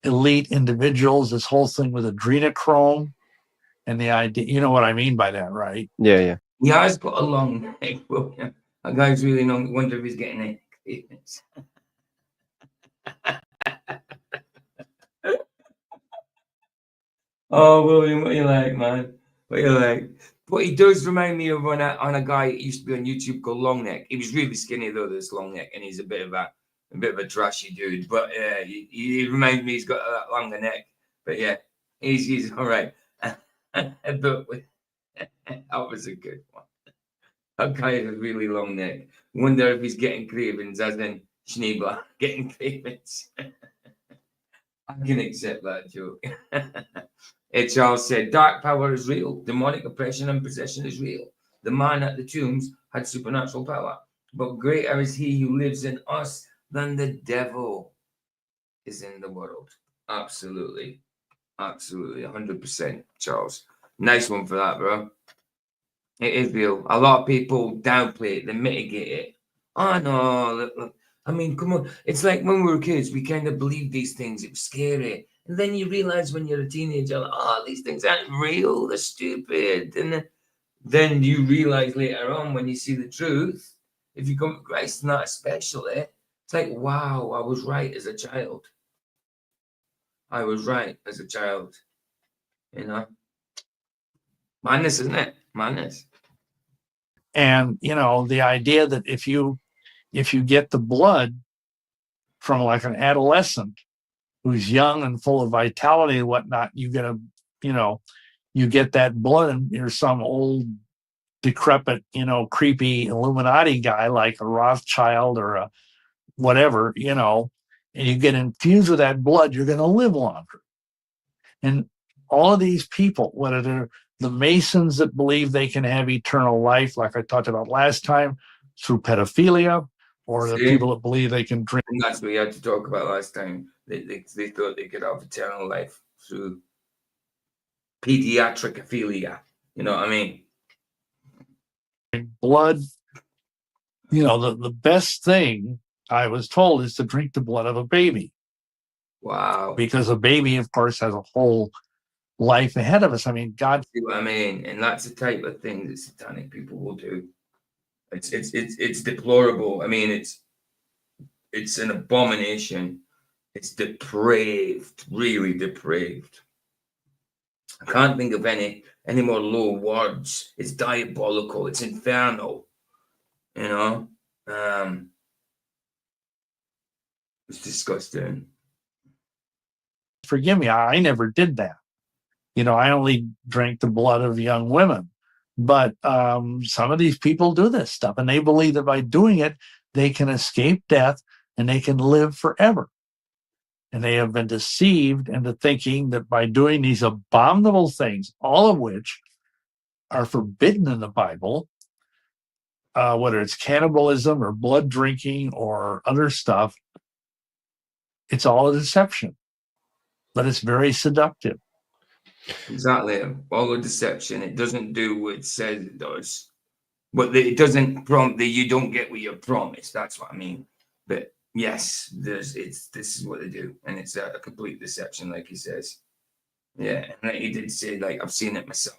elite individuals, this whole thing with adrenochrome, and the idea, you know what I mean by that, right? Yeah. He has got a long neck, William. That guy's really long. I wonder if he's getting neck treatments. Oh, William, what you like, man? What you like? But he does remind me of on a guy that used to be on YouTube called Long Neck. He was really skinny though, this Long Neck, and he's a bit of a trashy dude. But he reminds me he's got that longer neck. But yeah, he's all right. But that was a good one. That guy has a really long neck. Wonder if he's getting cravings, as in Schnoebelen getting cravings. I can accept that joke. Charles said, dark power is real. Demonic oppression and possession is real. The man at the tombs had supernatural power. But greater is he who lives in us than the devil is in the world. Absolutely. Absolutely, 100%, Charles. Nice one for that, bro. It is real. A lot of people downplay it, they mitigate it. Oh no, look. I mean, come on. It's like when we were kids, we kind of believed these things. It was scary. And then you realize when you're a teenager, like, oh, these things aren't real. They're stupid. And then you realize later on when you see the truth, if you come to Christ, not especially, it's like, wow, I was right as a child. I was right as a child. You know? Madness, isn't it? Madness. And the idea that if you get the blood from like an adolescent who's young and full of vitality and whatnot, you get you get that blood and you're some old decrepit, creepy Illuminati guy like a Rothschild or a whatever, and you get infused with that blood, you're going to live longer. And all of these people, whether they're the Masons that believe they can have eternal life, like I talked about last time, through pedophilia, or the people that believe they can drink. And that's what we had to talk about last time. They thought they could have eternal life through pediatricophilia. You know what I mean? Blood, the best thing I was told is to drink the blood of a baby. Wow. Because a baby, of course, has a whole life ahead of us. I mean, God. See what I mean? And that's the type of thing that satanic people will do. It's deplorable. I mean, it's an abomination. It's depraved, really depraved. I can't think of any more low words. It's diabolical. It's infernal. It's disgusting. Forgive me, I never did that. I only drank the blood of young women. But some of these people do this stuff, and they believe that by doing it, they can escape death and they can live forever. And they have been deceived into thinking that by doing these abominable things, all of which are forbidden in the Bible, whether it's cannibalism or blood drinking or other stuff, it's all a deception. But it's very seductive. Exactly. All the deception. It doesn't do what it says it does. But it doesn't prompt that you don't get what you're promised. That's what I mean. But yes, this is what they do. And it's a complete deception, like he says. Yeah. And like he did say, like, I've seen it myself.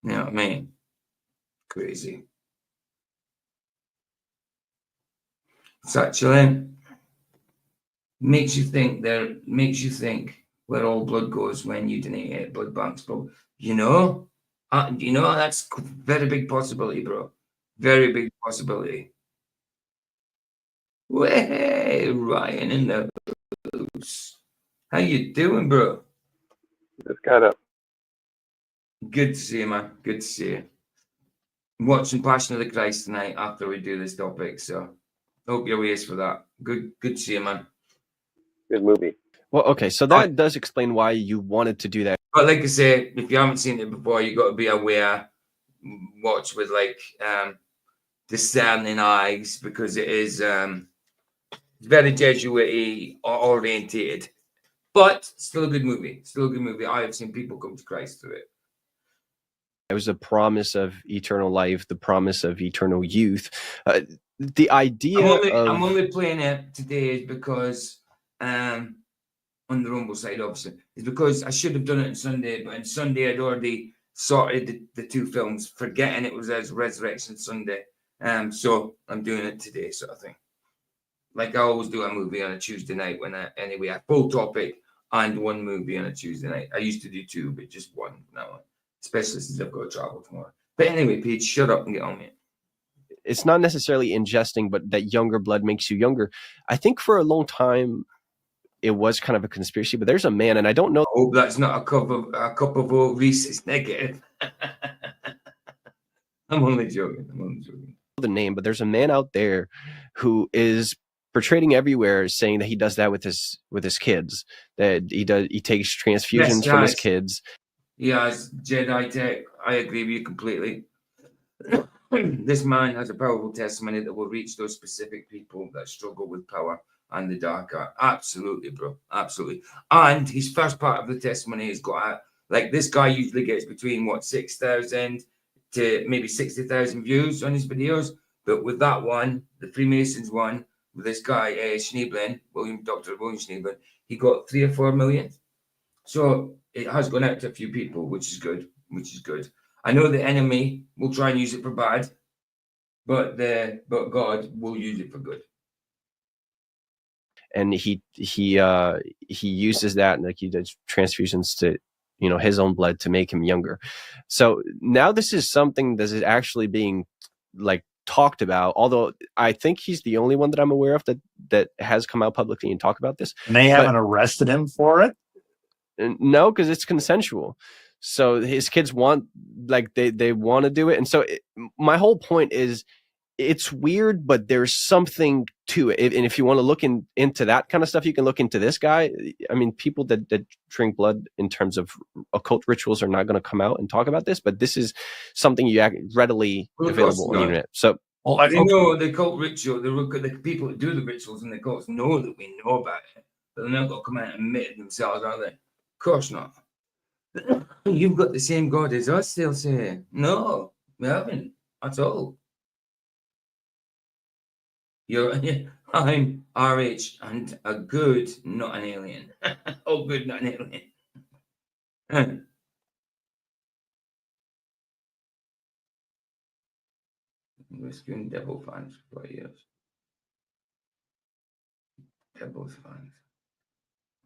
You know what I mean? Crazy. It's actually makes you think where all blood goes when you donate blood banks, bro. That's a very big possibility, bro. Very big possibility. Hey, Ryan in the house. How you doing, bro? Just got up. Good to see you, man. Good to see you. I'm watching Passion of the Christ tonight after we do this topic, so hope you're ways for that. Good to see you, man. Good movie. Well, okay, so that does explain why you wanted to do that. But like I say, if you haven't seen it before, you got to be aware. Watch with discerning eyes, because it is very Jesuit orientated, but still a good movie. I have seen people come to Christ through it. It was a promise of eternal life, the promise of eternal youth. The idea I'm only playing it today because on the Rumble side, obviously, is because I should have done it on Sunday, but on Sunday I'd already sorted the two films, forgetting it was as Resurrection Sunday. So I'm doing it today, sort of thing. Like I always do a movie on a Tuesday night when I full topic and one movie on a Tuesday night. I used to do two, but just one now, especially since I've got to travel tomorrow. But anyway, Paige, shut up and get on with it. It's not necessarily ingesting, but that younger blood makes you younger. I think for a long time, it was kind of a conspiracy, but there's a man, and I don't know. I hope that's not a cup of Reese's negative. I'm only joking. The name, but there's a man out there who is portraying everywhere, saying that he does that with his kids. That he takes transfusions from his kids. Yes, Jedi tech. I agree with you completely. This man has a powerful testimony that will reach those specific people that struggle with power. and the dark art. Absolutely, bro. Absolutely. And his first part of the testimony has got like this guy usually gets between 6,000 to maybe 60,000 views on his videos. But with that one, the Freemasons one, with this guy, Schnoebelen, Dr. William Schnoebelen, he got 3 or 4 million. So it has gone out to a few people, which is good. I know the enemy will try and use it for bad, but God will use it for good. And he uses that, and like he does transfusions to, you know, his own blood to make him younger. So now this is something that is actually being like talked about, although I think he's the only one that I'm aware of that has come out publicly and talk about this. And they haven't arrested him for it? No, because it's consensual. So his kids want, like, they want to do it. And so my whole point is, it's weird, but there's something to it. And if you want to look into that kind of stuff, you can look into this guy. I mean, people that drink blood in terms of occult rituals are not going to come out and talk about this, but this is something readily available on the internet. So, they know the cult ritual, the people that do the rituals and the cults know that we know about it, but they're not going to come out and admit it themselves, are they? Of course not. You've got the same God as us, they'll say. No, we haven't at all. I'm RH and a good, not an alien. Oh, good, not an alien. Rescuing devil fans for years. Devil's fans.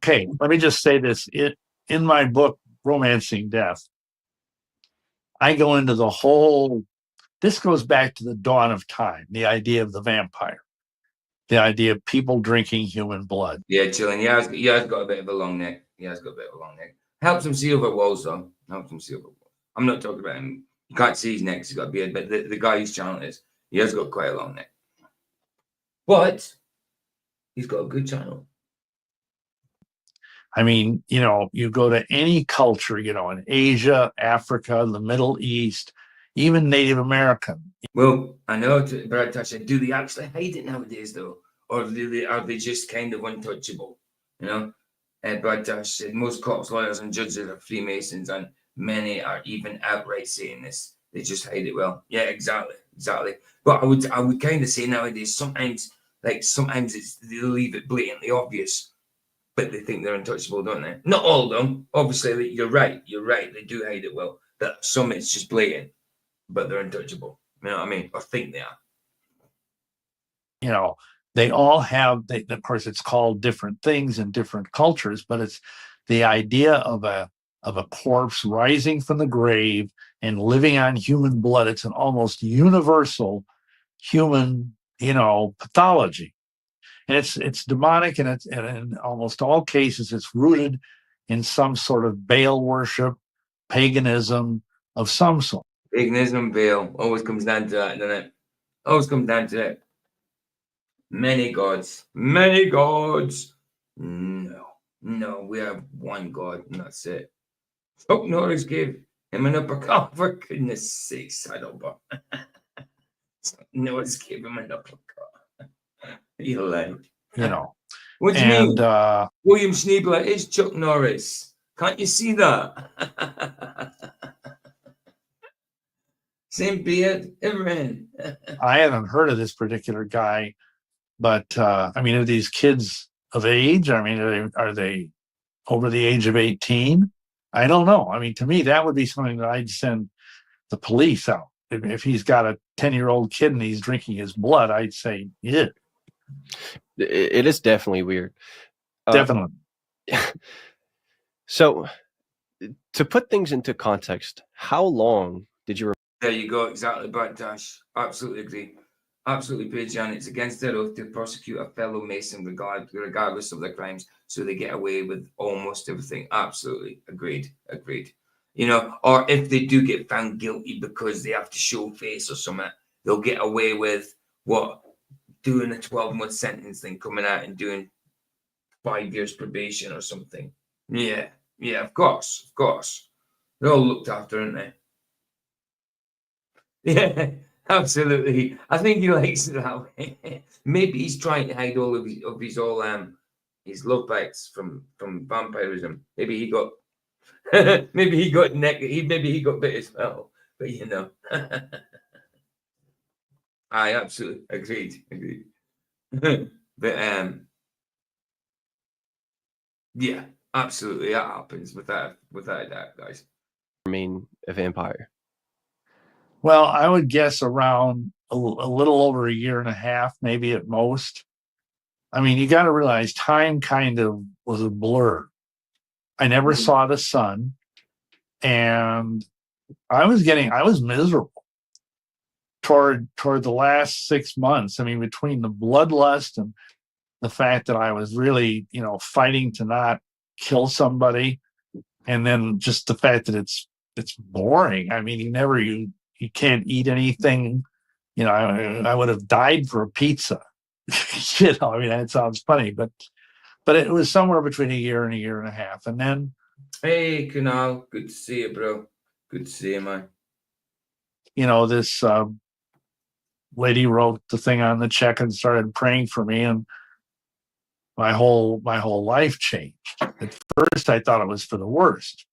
Okay, let me just say this. In my book, Romancing Death, I go into the whole, this goes back to the dawn of time, the idea of the vampire, the idea of people drinking human blood. Yeah, chilling. He has got a bit of a long neck. Helps him see over walls, though. I'm not talking about him. You can't see his neck. He's got a beard, but the guy whose channel is, he has got quite a long neck. But he's got a good channel. I mean, you know, you go to any culture, you know, in Asia, Africa, the Middle East, even Native American. Well, I know, Brad Tasha, do they actually hide it nowadays, though? Or are they just kind of untouchable? You know? Brad Tash said most cops, lawyers, and judges are Freemasons, and many are even outright saying this. They just hide it well. Yeah, exactly. But I would kind of say nowadays, sometimes it's they leave it blatantly obvious, but they think they're untouchable, don't they? Not all of them. Obviously, you're right. They do hide it well. But some it's just blatant, but they're untouchable. You know what I mean? Or think they are. You know, they all have, of course, it's called different things in different cultures, but it's the idea of a corpse rising from the grave and living on human blood. It's an almost universal human, you know, pathology. And it's demonic, and in almost all cases, it's rooted in some sort of Baal worship, paganism of some sort. Paganism, Baal, always comes down to that, doesn't it? Always comes down to that. Many gods. No, we have one God, and that's it. Chuck Norris gave him an uppercut. For goodness sakes, I don't know. Norris gave him an uppercut. You like, you know. What do you mean? William Schnoebelen is Chuck Norris. Can't you see that? Same beard, everything. I haven't heard of this particular guy, but I mean, are these kids of age? I mean, are they over the age of 18? I don't know. I mean, to me, that would be something that I'd send the police out. If he's got a 10-year-old kid and he's drinking his blood, I'd say, yeah. It is definitely weird. Definitely. So, to put things into context, how long did you... There you go, exactly, Brad Dash. Absolutely agree. Absolutely, Paige, it's against their oath to prosecute a fellow Mason regardless of their crimes, so they get away with almost everything. Absolutely, agreed. You know, or if they do get found guilty because they have to show face or something, they'll get away with doing a 12-month sentence, then coming out and doing 5 years probation or something. Yeah, of course. They're all looked after, aren't they? Yeah. Absolutely. I think he likes it that way. Maybe he's trying to hide all of his all his love bites from vampirism. Maybe he got maybe he got maybe he got bit as well. But you know. I absolutely agreed. But yeah, absolutely that happens without a doubt, guys. Remain a vampire? Well, I would guess around a little over a year and a half, maybe at most. I mean, you got to realize time kind of was a blur. I never saw the sun, and I was miserable toward the last 6 months. I mean, between the bloodlust and the fact that I was really, fighting to not kill somebody, and then just the fact that it's boring. I mean, you can't eat anything. I would have died for a pizza. I mean, that sounds funny, but it was somewhere between a year and a half. And then, hey, Kunal, good to see you, bro. Good to see you, man. This lady wrote the thing on the check and started praying for me, and my whole life changed. At first, I thought it was for the worst,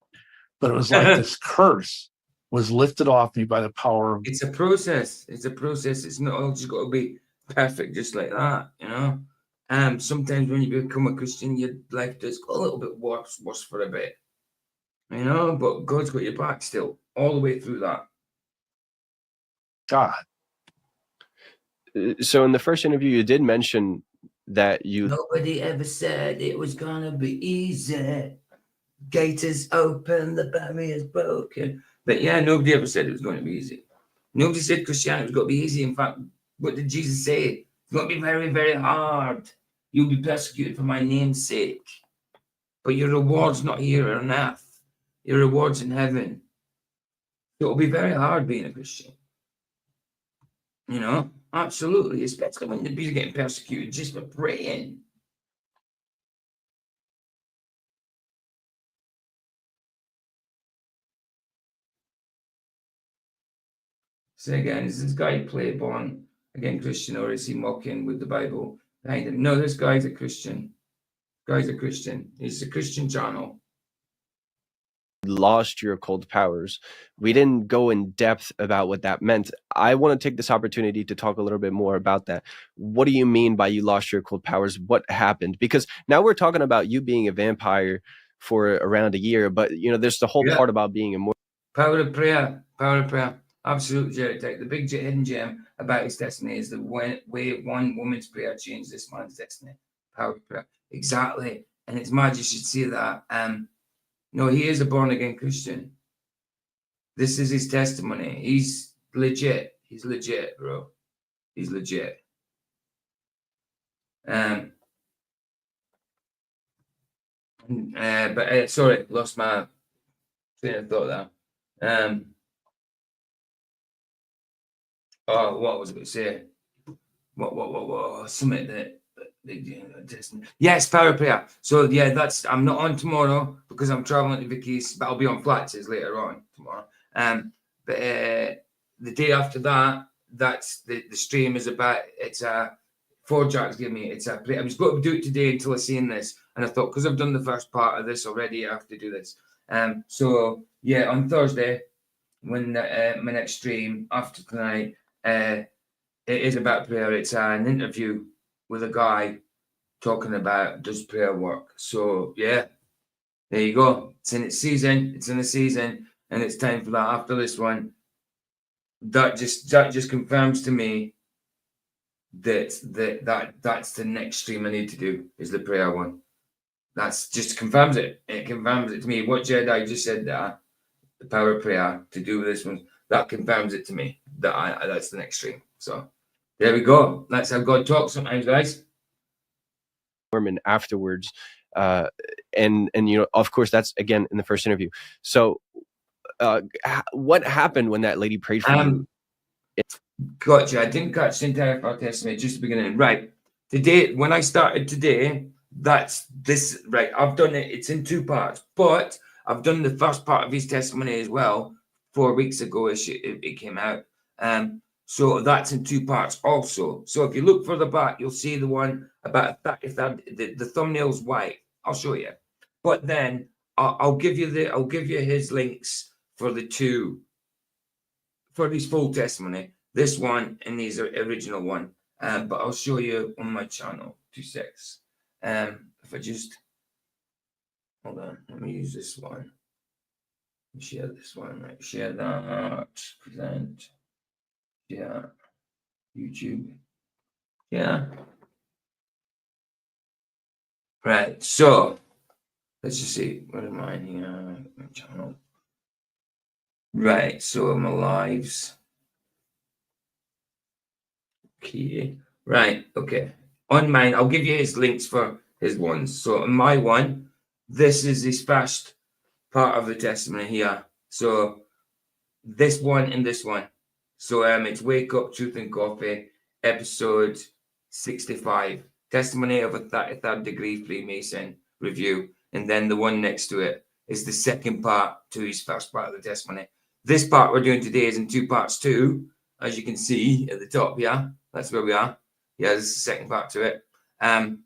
but it was like this curse was lifted off me by the power of. It's a process. It's not all just got to be perfect, just like that, Sometimes when you become a Christian, your life does go a little bit worse for a bit, but God's got your back still, all the way through that. God. So in the first interview, you did mention that Nobody ever said it was gonna be easy. Gate is open, the barrier is broken. But yeah, nobody ever said it was going to be easy. Nobody said Christianity was going to be easy. In fact, what did Jesus say? It's going to be very, very hard. You'll be persecuted for my name's sake. But your reward's not here on earth. Your reward's in heaven. It'll be very hard being a Christian. Absolutely. Especially when you're getting persecuted just for praying. Say again, is this guy born again Christian, or is he mocking with the Bible behind him? No, this guy's a Christian. He's a Christian channel. Lost your occult powers. We didn't go in depth about what that meant. I want to take this opportunity to talk a little bit more about that. What do you mean by you lost your occult powers? What happened? Because now we're talking about you being a vampire for around a year, but there's the whole part about being immortal. Power of prayer. Absolutely, Jerry Tech. The big hidden gem about his destiny is the way one woman's prayer changed this man's destiny. Power of prayer. Exactly. And it's mad you should see that. No, he is a born-again Christian. This is his testimony. He's legit. He's legit, bro. He's legit. Sorry, lost my train of thought there. What was I going to say? What? Something that yes, power prayer. So yeah, I'm not on tomorrow because I'm traveling to Vicky's, but I'll be on Flats later on tomorrow. But the day after that, that's the stream is about. It's Four Jacks give me. It's a play. I was going to do it today until I seen this, and I thought because I've done the first part of this already, I have to do this. So yeah, on Thursday, when my next stream after tonight, it is about prayer. It's an interview with a guy talking about does prayer work. So yeah, there you go. It's in its season. It's in the season, and it's time for that. After this one, that just confirms to me that's the next stream I need to do is the prayer one. That's just confirms it. It confirms it to me. What Jedi just said that the power of prayer to do with this one, that confirms it to me that that's the next stream. So there we go. That's how God talks sometimes, guys. And afterwards, and of course, that's again in the first interview. So, what happened when that lady prayed for you? Gotcha. I didn't catch the entire part testimony, just the beginning. Right. Today, when I started today, that's this. Right. I've done it. It's in two parts, but I've done the first part of his testimony as well. 4 weeks ago, it came out. So that's in 2 parts also. So if you look further back, you'll see the one about the thumbnail's white. I'll show you. But then I'll give you his links for the 2, for his full testimony. This one and his original one. But I'll show you on my channel. 2 secs. If I just hold on, let me use this one. Share this one, right? Share that. Present. Yeah. YouTube. Yeah. Right. So let's just see. What am I here? My channel. Right. So my lives. Okay. Right. Okay. On mine, I'll give you his links for his ones. So on my one, this is his first part of the testimony here. So this one and this one. So it's Wake Up, Truth and Coffee, episode 65. Testimony of a 33rd degree Freemason review. And then the one next to it is the second part to his first part of the testimony. This part we're doing today is in 2 parts too, as you can see at the top here. That's where we are. Yeah, this is the second part to it. And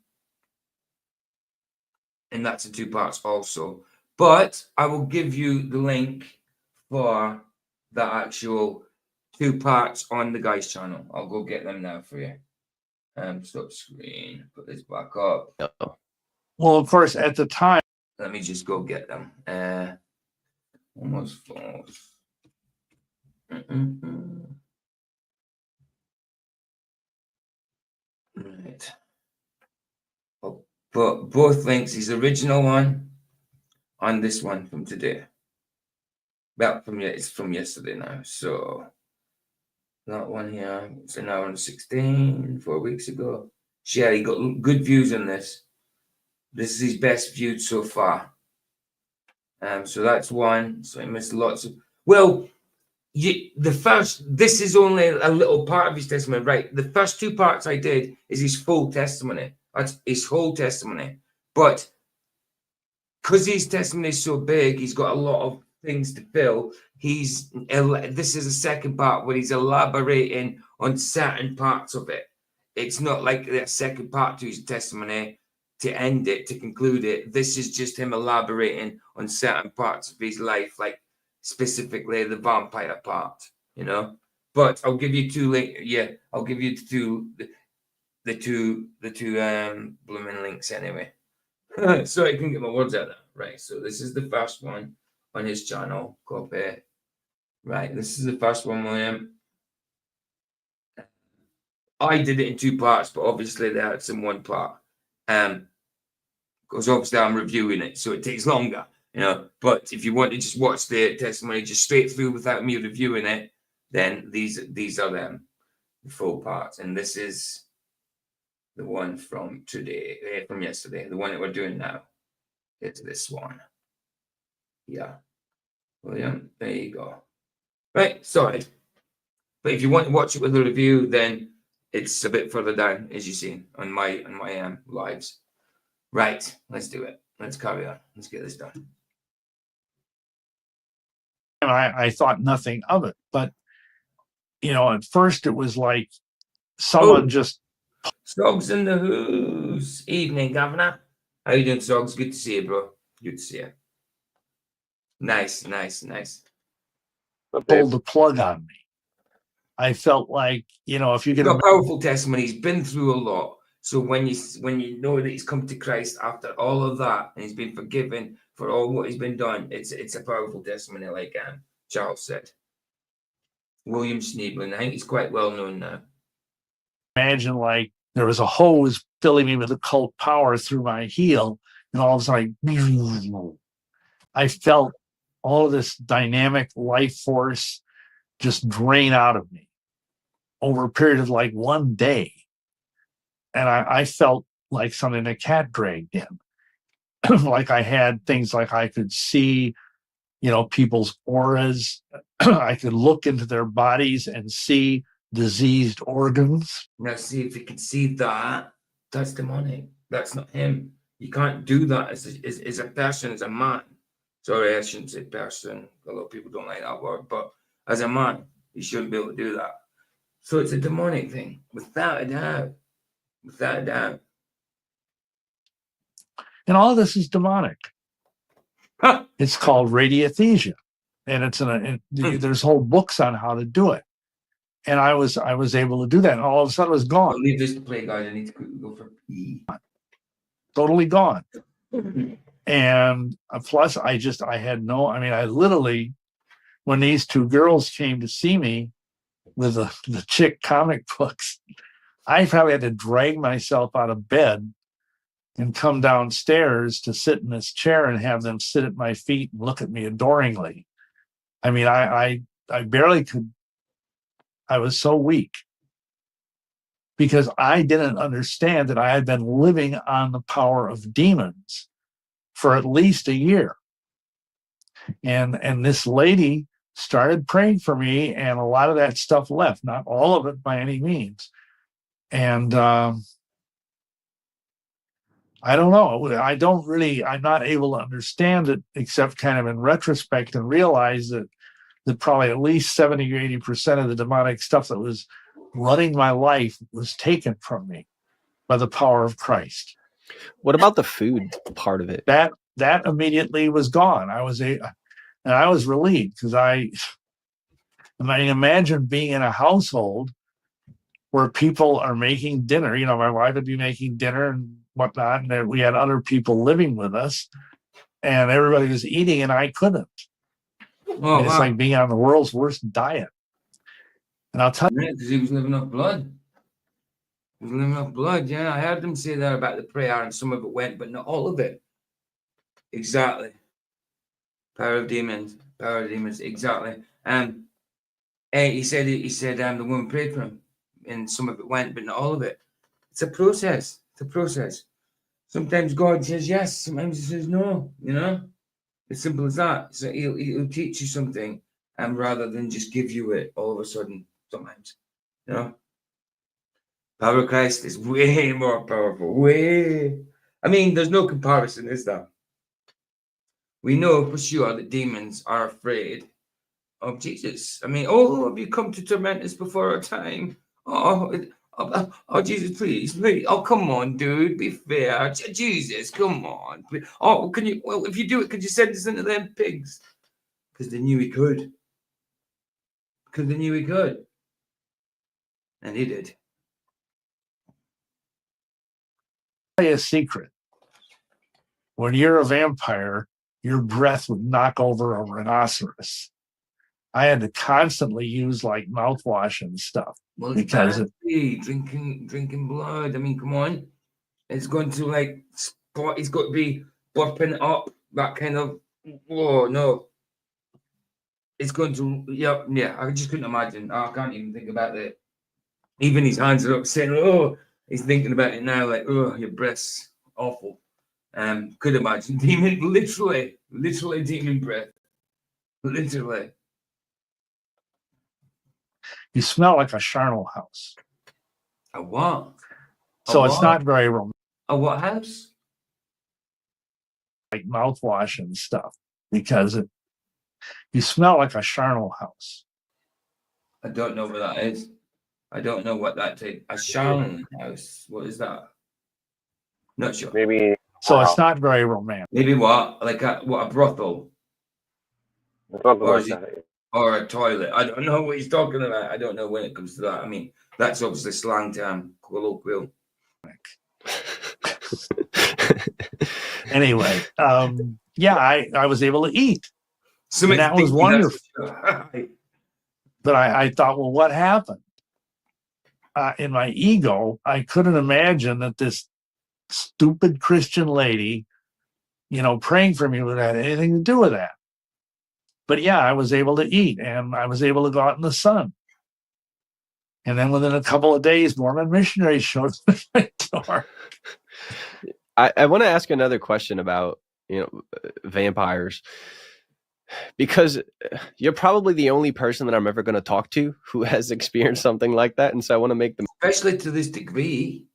that's in 2 parts also. But I will give you the link for the actual 2 parts on the guy's channel. I'll go get them now for you. Stop screen. Put this back up. Well, of course, at the time. Let me just go get them. Almost false. Right. I'll put both links, his original one and this one from today. Well, it's from yesterday now. So that one here, it's an hour and 16, 4 weeks ago. Sherry got good views on this. This is his best viewed so far. So that's one. So I missed lots of. Well, this is only a little part of his testimony, right? The first 2 parts I did is his full testimony. That's his whole testimony. But because his testimony is so big, he's got a lot of things to fill. This is the second part where he's elaborating on certain parts of it. It's not like the second part to his testimony to end it, to conclude it. This is just him elaborating on certain parts of his life, like specifically the vampire part, you know. But I'll give you 2 links. Yeah, I'll give you the two blooming links anyway. So I can get my words out there. Right. So this is the first one on his channel. Copy. Right. This is the first one, William. I did it in 2 parts, but obviously that's in 1 part. Because obviously I'm reviewing it, so it takes longer, you know. But if you want to just watch the testimony just straight through without me reviewing it, then these are them, the full parts. And this is the one from today, from yesterday, the one that we're doing now. It's this one. Yeah. William, there you go. Right, sorry. But if you want to watch it with a review, then it's a bit further down, as you see on my lives. Right, let's do it. Let's carry on. Let's get this done. And I thought nothing of it, but you know, at first it was like someone just. Sogs in the who's. Evening, Governor. How you doing, Sogs? Good to see you, bro. Good to see you. Nice. Pulled the plug on me. I felt like, you know, if you get a powerful testimony, he's been through a lot. So when you know that he's come to Christ after all of that and he's been forgiven for all what he's been done, it's a powerful testimony, like Charles said. William Schnoebelen, I think he's quite well known now. Imagine like there was a hose filling me with occult power through my heel, and all of a sudden I felt all of this dynamic life force just drain out of me over a period of like 1 day. And I felt like something a cat dragged in. Like I had things like I could see, you know, people's auras. I could look into their bodies and see diseased organs. Now, see if you can see that. That's demonic. That's not him. You can't do that as a person, as a man. Sorry, I shouldn't say person. A lot of people don't like that word. But as a man, you shouldn't be able to do that. So it's a demonic thing, without a doubt. Without a doubt. And all of this is demonic. Huh. It's called radiothesia, and there's whole books on how to do it. And I was able to do that, and all of a sudden it was gone. I'll leave this to play, guys. I need to quickly go for pee. Totally gone. And plus, I literally, when these two girls came to see me with the chick comic books, I probably had to drag myself out of bed and come downstairs to sit in this chair and have them sit at my feet and look at me adoringly. I mean, I barely could. I was so weak because I didn't understand that I had been living on the power of demons for at least a year. And this lady started praying for me, and a lot of that stuff left, not all of it by any means. And I don't know. I'm not able to understand it except kind of in retrospect and realize that probably at least 70 or 80% of the demonic stuff that was running my life was taken from me by the power of Christ. What about the food part of it? That immediately was gone. I was relieved because I mean, imagine being in a household where people are making dinner. You know, my wife would be making dinner and whatnot, and we had other people living with us, and everybody was eating, and I couldn't. Oh, it's like being on the world's worst diet. And I'll tell you, because he was living off blood. He was living off blood. Yeah, I heard them say that about the prayer, and some of it went, but not all of it. Exactly. Power of demons. Power of demons. Exactly. He said the woman prayed for him, and some of it went, but not all of it. It's a process. It's a process. Sometimes God says yes, sometimes he says no, you know? As simple as that. So he'll teach you something, and rather than just give you it all of a sudden, sometimes, you know? Power of Christ is way more powerful. Way. I mean, there's no comparison, is there? We know for sure that demons are afraid of Jesus. I mean, have you come to torment us before our time? Oh, Jesus, please. Oh, come on, dude. Be fair. Jesus, come on. Oh, can you? Well, if you do it, could you send us into them pigs? Because they knew he could. Because they knew he could. And he did. I'll tell you a secret. When you're a vampire, your breath would knock over a rhinoceros. I had to constantly use like mouthwash and stuff. Well, because drinking blood. I mean, come on. It's going to like spot. It's got to be burping up that kind of. Oh no. It's going to. Yeah. I just couldn't imagine. I can't even think about it. Even his hands are up saying, "Oh," he's thinking about it now. Like, "Oh, your breath's awful." Could imagine demon, literally demon breath, literally. You smell like a charnel house. A what? So it's not very romantic. A what house? Like mouthwash and stuff, because you smell like a charnel house. I don't know what that is. I don't know what that is. A charnel house. What is that? Not sure. Maybe. So it's not very romantic. Maybe what? Like a brothel? Or a toilet. I don't know what he's talking about. I don't know when it comes to that. I mean, that's obviously slang term, colloquial. Anyway, I was able to eat. And that was wonderful. But I thought, well, what happened? In my ego, I couldn't imagine that this stupid Christian lady, praying for me would have had anything to do with that. But yeah, I was able to eat, and I was able to go out in the sun. And then within a couple of days, Mormon missionaries showed up at my door. I want to ask another question about, vampires, because you're probably the only person that I'm ever going to talk to who has experienced something like that. And so I want to make them, especially to this degree.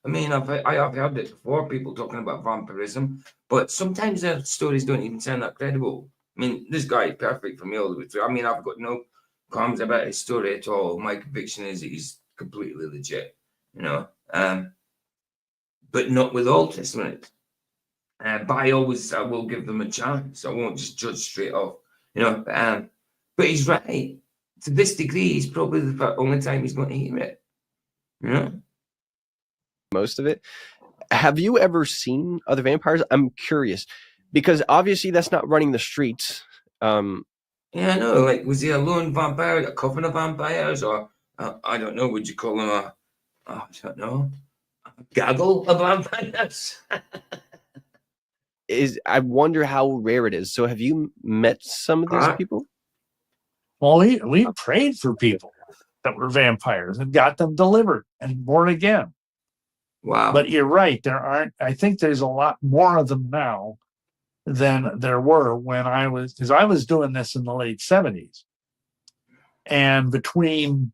I mean, I have heard it before, people talking about vampirism, but sometimes their stories don't even sound that credible. I mean, this guy is perfect for me all the way through. I mean, I've got no qualms about his story at all. My conviction is that he's completely legit, you know. But not with Old Testament. But I will give them a chance. I won't just judge straight off, you know. But he's right. To this degree, he's probably the only time he's going to hear it, you know. Most of it. Have you ever seen other vampires? I'm curious because obviously that's not running the streets. Yeah, I know. Like, was he a lone vampire, a coven of vampires, or I don't know? Would you call him I don't know, a gaggle of vampires? I wonder how rare it is. So, have you met some of these people? Well, we prayed for people that were vampires and got them delivered and born again. Wow! But you're right. There aren't. I think there's a lot more of them now than there were when I was, because I was doing this in the late 70s. And between,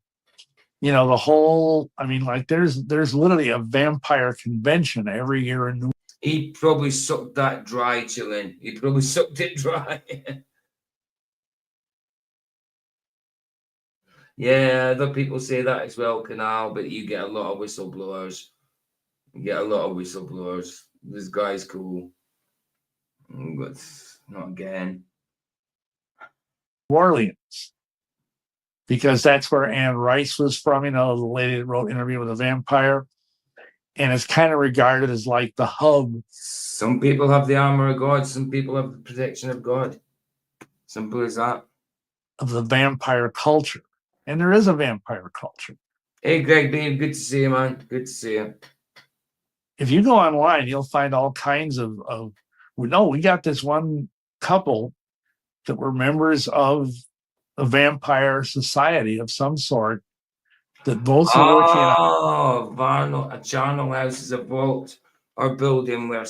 you know, the whole, I mean, like there's literally a vampire convention every year in New York. He probably sucked that dry, chillin'. He probably sucked it dry. Yeah, other people say that as well, Canal, but you get a lot of whistleblowers. You get a lot of whistleblowers. This guy's cool. But not again. New Orleans, because that's where Anne Rice was from, you know, the lady that wrote Interview with a Vampire. And it's kind of regarded as like the hub. Some people have the armor of God, some people have the protection of God. Simple as that. Of the vampire culture. And there is a vampire culture. Hey, Greg, babe, good to see you, man. Good to see you. If you go online, you'll find all kinds of we got this one couple that were members of a vampire society of some sort that both were working on. A charnel house is a vault or building where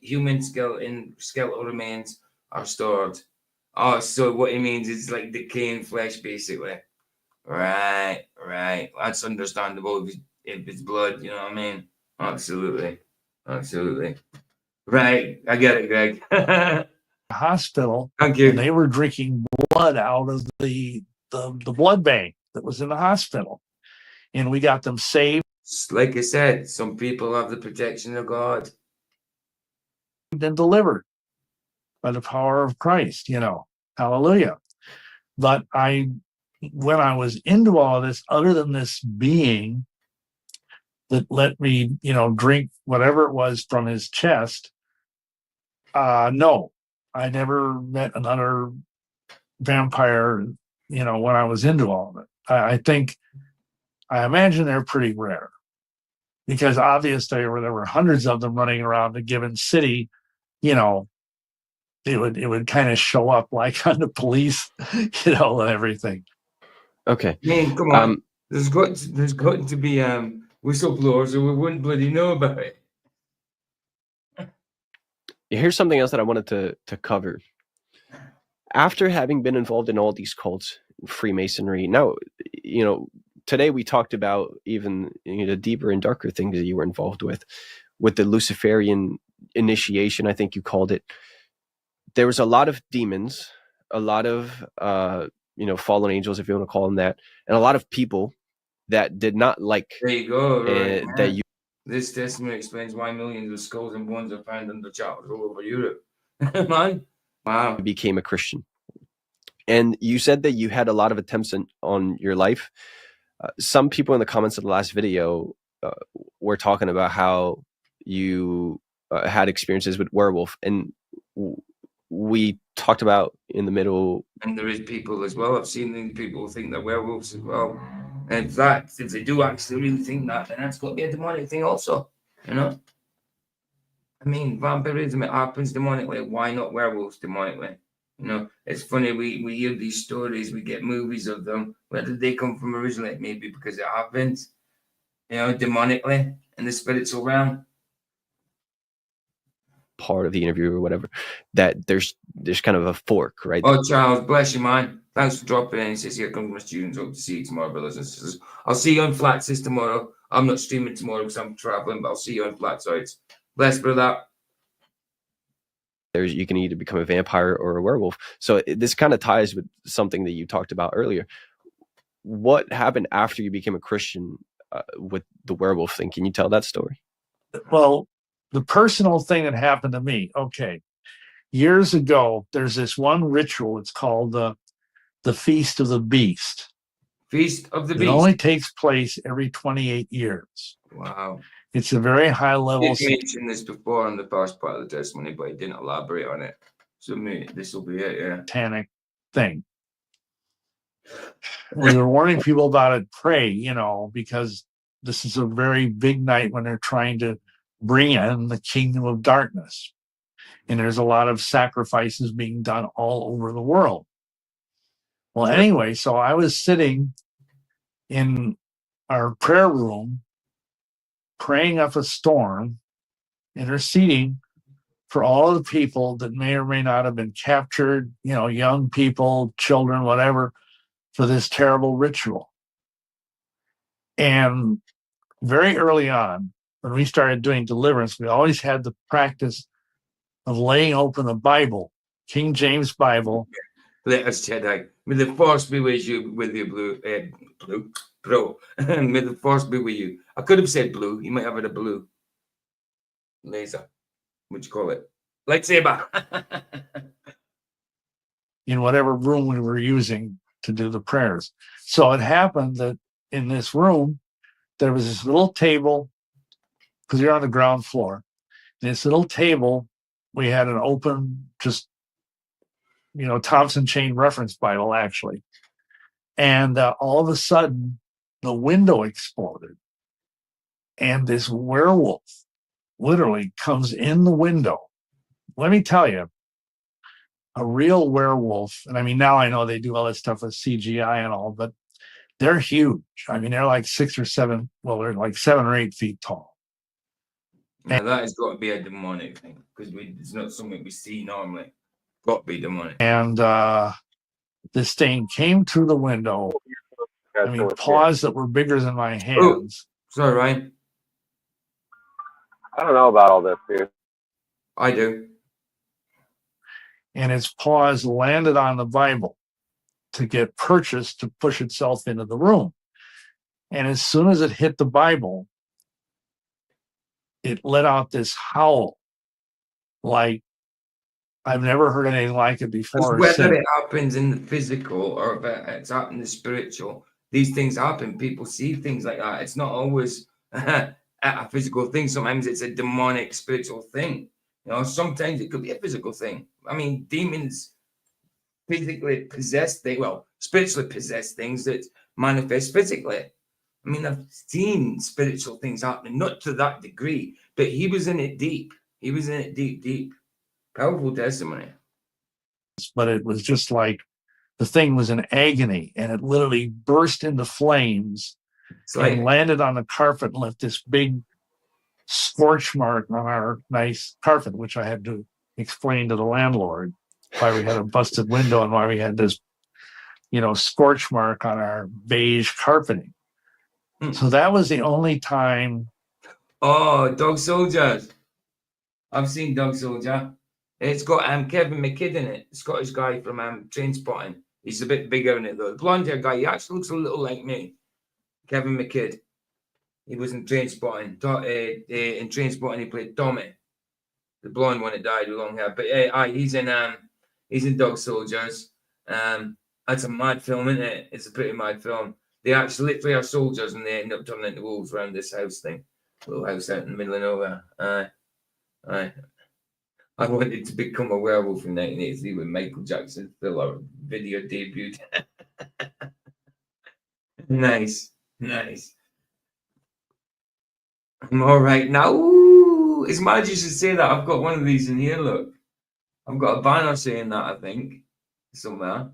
human skeletal remains are stored. Oh, so what he means is like decaying flesh, basically. Right. That's understandable if it's blood, you know what I mean? Absolutely. Right, I get it, Greg. Hospital. Thank you. And they were drinking blood out of the blood bank that was in the hospital. And we got them saved. Like I said, some people have the protection of God. And delivered by the power of Christ, you know. Hallelujah. But when I was into all of this, other than this being that let me, you know, drink whatever it was from his chest, no, I never met another vampire, you know, when I was into all of it. I imagine they're pretty rare because obviously there were hundreds of them running around a given city, you know, it would kind of show up like on the police, you know, and everything. Okay. I mean, come on. There's got to be whistleblowers or we wouldn't bloody know about it. Here's something else that I wanted to cover. After having been involved in all these cults, Freemasonry, now, you know, today we talked about even, you know, the deeper and darker things that you were involved with the Luciferian initiation, I think you called it. There was a lot of demons, a lot of, you know, fallen angels, if you want to call them that, and a lot of people that did not like. There you go. Right, that you. This testament explains why millions of skulls and bones are found under chapels all over Europe. Man, wow. You became a Christian. And you said that you had a lot of attempts on your life. Some people in the comments of the last video were talking about how you had experiences with werewolf. And we talked about in the middle. And there is people as well. I've seen people who think they're werewolves as well. And in fact, if they do actually really think that, then that's got to be a demonic thing also, you know? I mean, vampirism, it happens demonically. Why not werewolves demonically? You know, it's funny, we hear these stories, we get movies of them. Where did they come from originally? Maybe because it happens, you know, demonically in the spiritual realm. Part of the interview or whatever, that there's kind of a fork, right? Oh, Charles, bless you, man. Thanks for dropping in. He says, here come my students. Hope to see you tomorrow, brothers and sisters. I'll see you on Flatsis tomorrow. I'm not streaming tomorrow because I'm traveling, but I'll see you on Flat Sites. Bless, brother. There's you can either become a vampire or a werewolf. So this kind of ties with something that you talked about earlier. What happened after you became a Christian with the werewolf thing? Can you tell that story? Well, the personal thing that happened to me. Okay, years ago, there's this one ritual. It's called the Feast of the Beast. Feast of the It Beast. only takes place every 28 years. Wow. It's a very high level. You've mentioned this before in the first part of the testimony, but I didn't elaborate on it. So this will be it, yeah. Satanic thing. We were warning people about it, pray, because this is a very big night when they're trying to bring in the kingdom of darkness. And there's a lot of sacrifices being done all over the world. Well, anyway, so I was sitting in our prayer room praying up a storm, interceding for all of the people that may or may not have been captured, young people, children, whatever, for this terrible ritual. And very early on, when we started doing deliverance, we always had the practice of laying open the Bible, King James Bible. Let us Jedi. May the force be with you, bro. May the force be with you. I could have said blue. You might have it a blue laser. What you call it? Lightsaber. In whatever room we were using to do the prayers. So it happened that in this room, there was this little table, because you're on the ground floor. This little table, we had an open, just, Thompson Chain Reference Bible, actually. And all of a sudden, the window exploded. And this werewolf literally comes in the window. Let me tell you, a real werewolf, and I mean, now I know they do all this stuff with CGI and all, but they're huge. I mean, they're like 6 or 7, well, they're like 7 or 8 feet tall. Now that has got to be a demonic thing, because it's not something we see normally. Got to be demonic. And this thing came through the window. I mean, paws that were bigger than my hands. Sorry, Ryan. I don't know about all this, dude. I do. And its paws landed on the Bible to get purchased to push itself into the room. And as soon as it hit the Bible, it let out this howl like I've never heard anything like it before. Whether it happens in the physical or if it's happened in the spiritual, these things happen. People see things like that. It's not always a physical thing. Sometimes it's a demonic spiritual thing. Sometimes it could be a physical thing. I mean, demons physically possess things, spiritually possess things that manifest physically. I mean, I've seen spiritual things happening, not to that degree, but he was in it deep. He was in it deep, deep. Powerful testimony. But it was just like the thing was in agony, and it literally burst into flames and landed on the carpet and left this big scorch mark on our nice carpet, which I had to explain to the landlord why we had a busted window and why we had this, scorch mark on our beige carpeting. So that was the only time. Oh, Dog Soldiers. I've seen Dog Soldier. It's got Kevin McKidd in it, Scottish guy from Trainspotting. He's a bit bigger in it though. The blonde hair guy, he actually looks a little like me. Kevin McKidd. He was in Trainspotting. In Trainspotting, he played Tommy, the blonde one that died with long hair. But he's in Dog Soldiers. That's a mad film, isn't it? It's a pretty mad film. They actually literally are soldiers, and they end up turning into wolves around this house thing, little house out in the middle of nowhere. I wanted to become a werewolf in 1983 when Michael Jackson Thriller video debuted. Nice. I'm all right now. Ooh, it's mad you should say that. I've got one of these in here, look. I've got a banner saying that, I think, somewhere.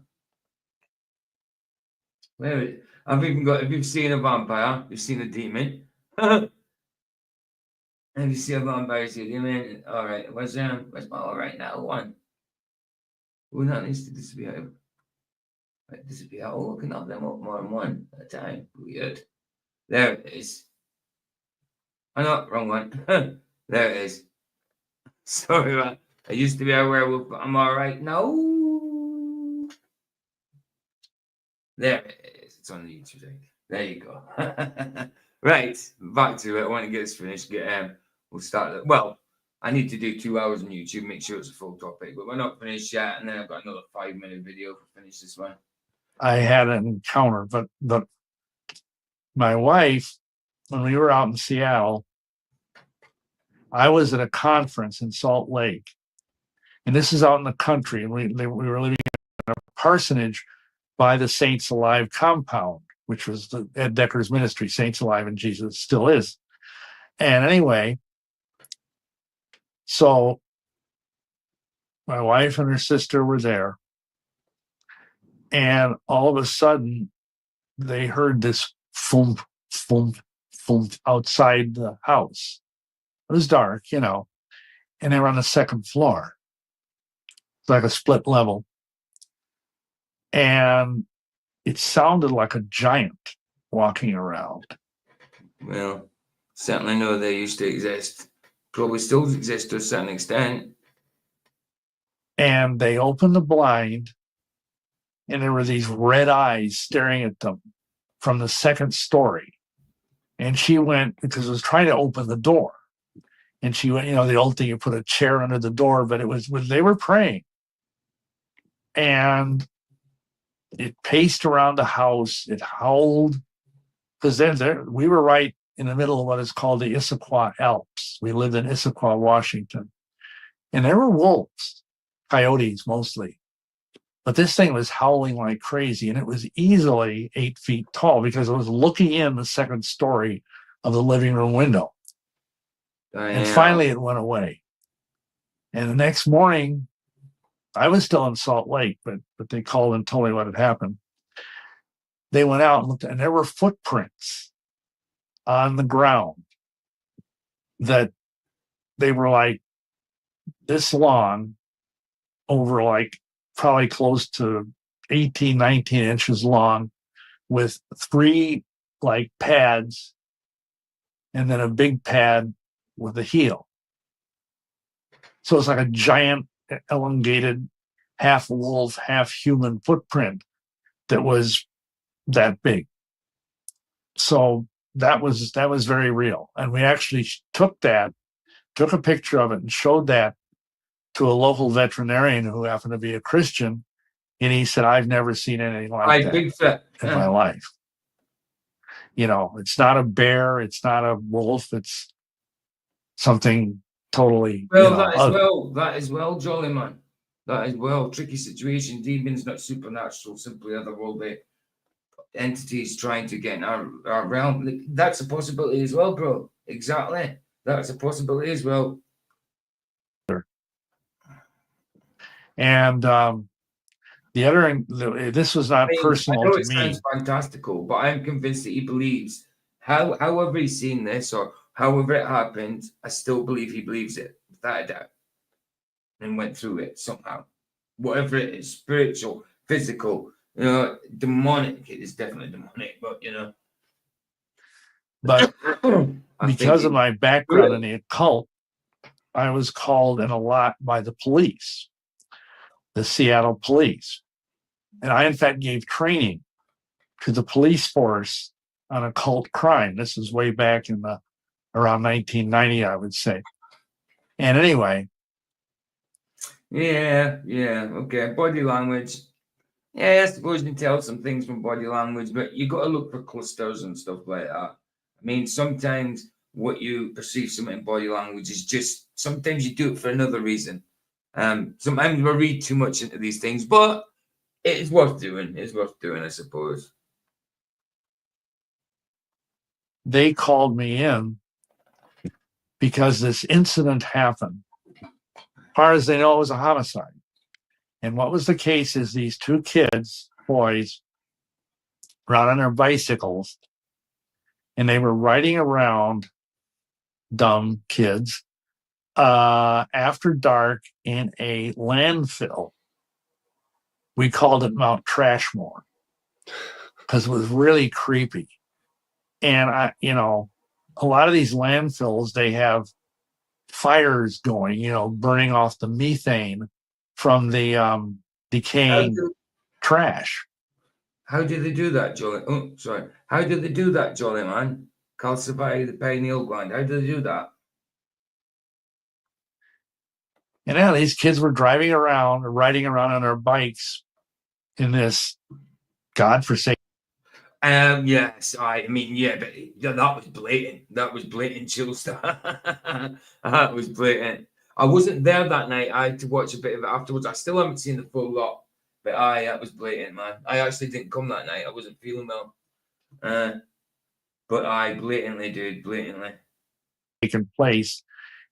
Where I've even got, if you've seen a vampire, you've seen a demon. And you see a vampire, see a demon. All right, where's my all right now one? Who that needs to disappear? Right, disappear. Oh, I can have them up more than one at a time. Weird. There it is. Oh no, wrong one. There it is. Sorry, man. I used to be a werewolf, but I'm all right now. There it is. It's on the YouTube thing. There you go. Right, back to it. I want to get this finished. We'll start. Well, I need to do 2 hours on YouTube, make sure it's a full topic, but we're not finished yet. And then I've got another 5-minute video to finish this one. I had an encounter, but my wife, when we were out in Seattle, I was at a conference in Salt Lake, and this is out in the country, and we were living in a parsonage by the Saints Alive compound, which was the Ed Decker's ministry, Saints Alive and Jesus, still is. And anyway, so my wife and her sister were there, and all of a sudden they heard this thump, thump, thump outside the house. It was dark, and they were on the second floor. It's like a split level. And it sounded like a giant walking around. Well, certainly know they used to exist. Probably still exist to a certain extent. And they opened the blind, and there were these red eyes staring at them from the second story. And she went, because it was trying to open the door. And she went, the old thing, you put a chair under the door, but it was when they were praying. And it paced around the house. It howled. Because we were right in the middle of what is called the Issaquah Alps. We lived in Issaquah, Washington. And there were wolves, coyotes mostly. But this thing was howling like crazy. And it was easily 8 feet tall because it was looking in the second story of the living room window. And finally it went away. And the next morning, I was still in Salt Lake, but they called and told me what had happened. They went out and looked, and there were footprints on the ground that they were like this long, over like probably close to 18, 19 inches long, with 3 like pads and then a big pad with a heel. So it's like a giant elongated half wolf, half human footprint that was that big. So that was very real. And we actually took a picture of it and showed that to a local veterinarian who happened to be a Christian. And he said, I've never seen anything like that in my life. It's not a bear, it's not a wolf, it's something totally that is well, Jolly Man. That is well. Tricky situation. Demons, not supernatural, simply otherworldly entities trying to get in our realm. That's a possibility as well, bro. Exactly. That's a possibility as well. And the other, this was not personal I know to it me. sounds fantastical, but I'm convinced that he believes, however he's seen this or however it happened, I still believe he believes it, without a doubt, and went through it somehow. Whatever it is, spiritual, physical, demonic. It is definitely demonic, but But because of my background in the occult, I was called in a lot by the police, the Seattle police. And I, in fact, gave training to the police force on occult crime. This is way back in around 1990, I would say. And anyway. Yeah, okay. Body language. Yeah, I suppose you can tell some things from body language, but you got to look for clusters and stuff like that. I mean, sometimes what you perceive something in body language is just, sometimes you do it for another reason. Sometimes we read too much into these things, but it is worth doing. It's worth doing, I suppose. They called me in because this incident happened. As far as they know, it was a homicide. And what was the case is these 2 kids, boys, were out on their bicycles, and they were riding around, dumb kids, after dark in a landfill. We called it Mount Trashmore because it was really creepy. And a lot of these landfills, they have fires going, burning off the methane from the decaying trash. How do they do that, Jolly? Oh, sorry. How do they do that, Jolly man? Calcify the pineal gland. How do they do that? And now these kids were riding around on their bikes in this godforsaken. Yes, I mean, yeah, but that was blatant. That was blatant, Chillstar. That was blatant. I wasn't there that night. I had to watch a bit of it afterwards. I still haven't seen the full lot, but that was blatant, man. I actually didn't come that night. I wasn't feeling well. But I blatantly, dude, blatantly. Taken place,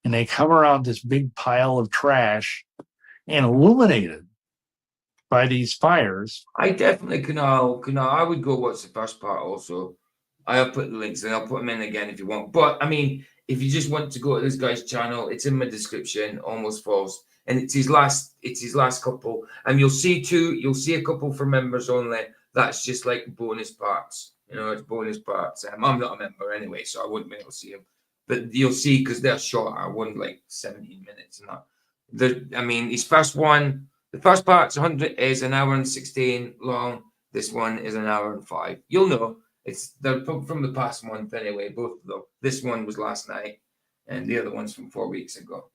and they come around this big pile of trash and illuminated by these fires. I definitely can. I would go watch the first part also. I'll put the links and I'll put them in again if you want. But I mean, if you just want to go to this guy's channel, it's in my description. Almost False, and it's his last couple, and you'll see a couple for members only. That's just like bonus parts. It's bonus parts. I'm not a member anyway, so I wouldn't be able to see them. But you'll see because they're short. I won like 17 minutes and that. I mean, his first one. The first part's 100 is an hour and 16 long. This one is an hour and 5. You'll know they're from the past month anyway. Both of them. This one was last night, and the other one's from 4 weeks ago.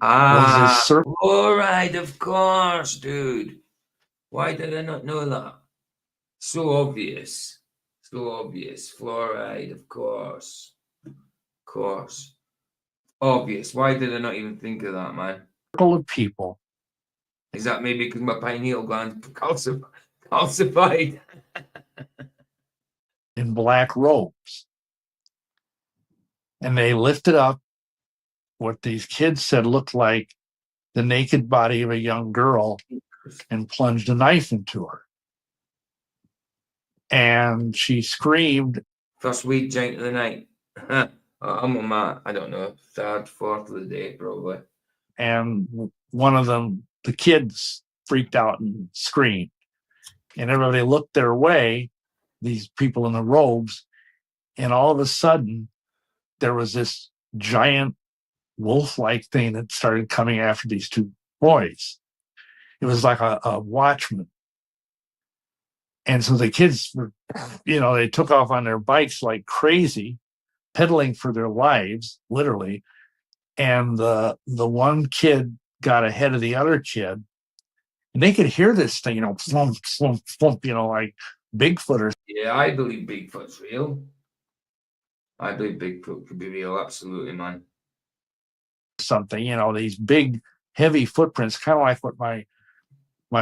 Fluoride, of course, dude. Why did I not know that? So obvious. Fluoride, of course. Obvious. Why did I not even think of that, man? Of people. Is that maybe because my pineal gland calcified? In black robes. And they lifted up what these kids said looked like the naked body of a young girl and plunged a knife into her. And she screamed. First week, giant of the night. I'm on my, I don't know, third, fourth of the day, probably. And one of them, the kids, freaked out and screamed. And everybody looked their way, these people in the robes, and all of a sudden, there was this giant wolf-like thing that started coming after these two boys. It was like a watchman. And so the kids were, they took off on their bikes like crazy, pedaling for their lives, literally. And the one kid got ahead of the other kid, and they could hear this thing, flump, flump, flump, like Bigfoot or. Yeah, I believe Bigfoot's real. I believe Bigfoot could be real, absolutely, man. Something, these big, heavy footprints, kind of like what my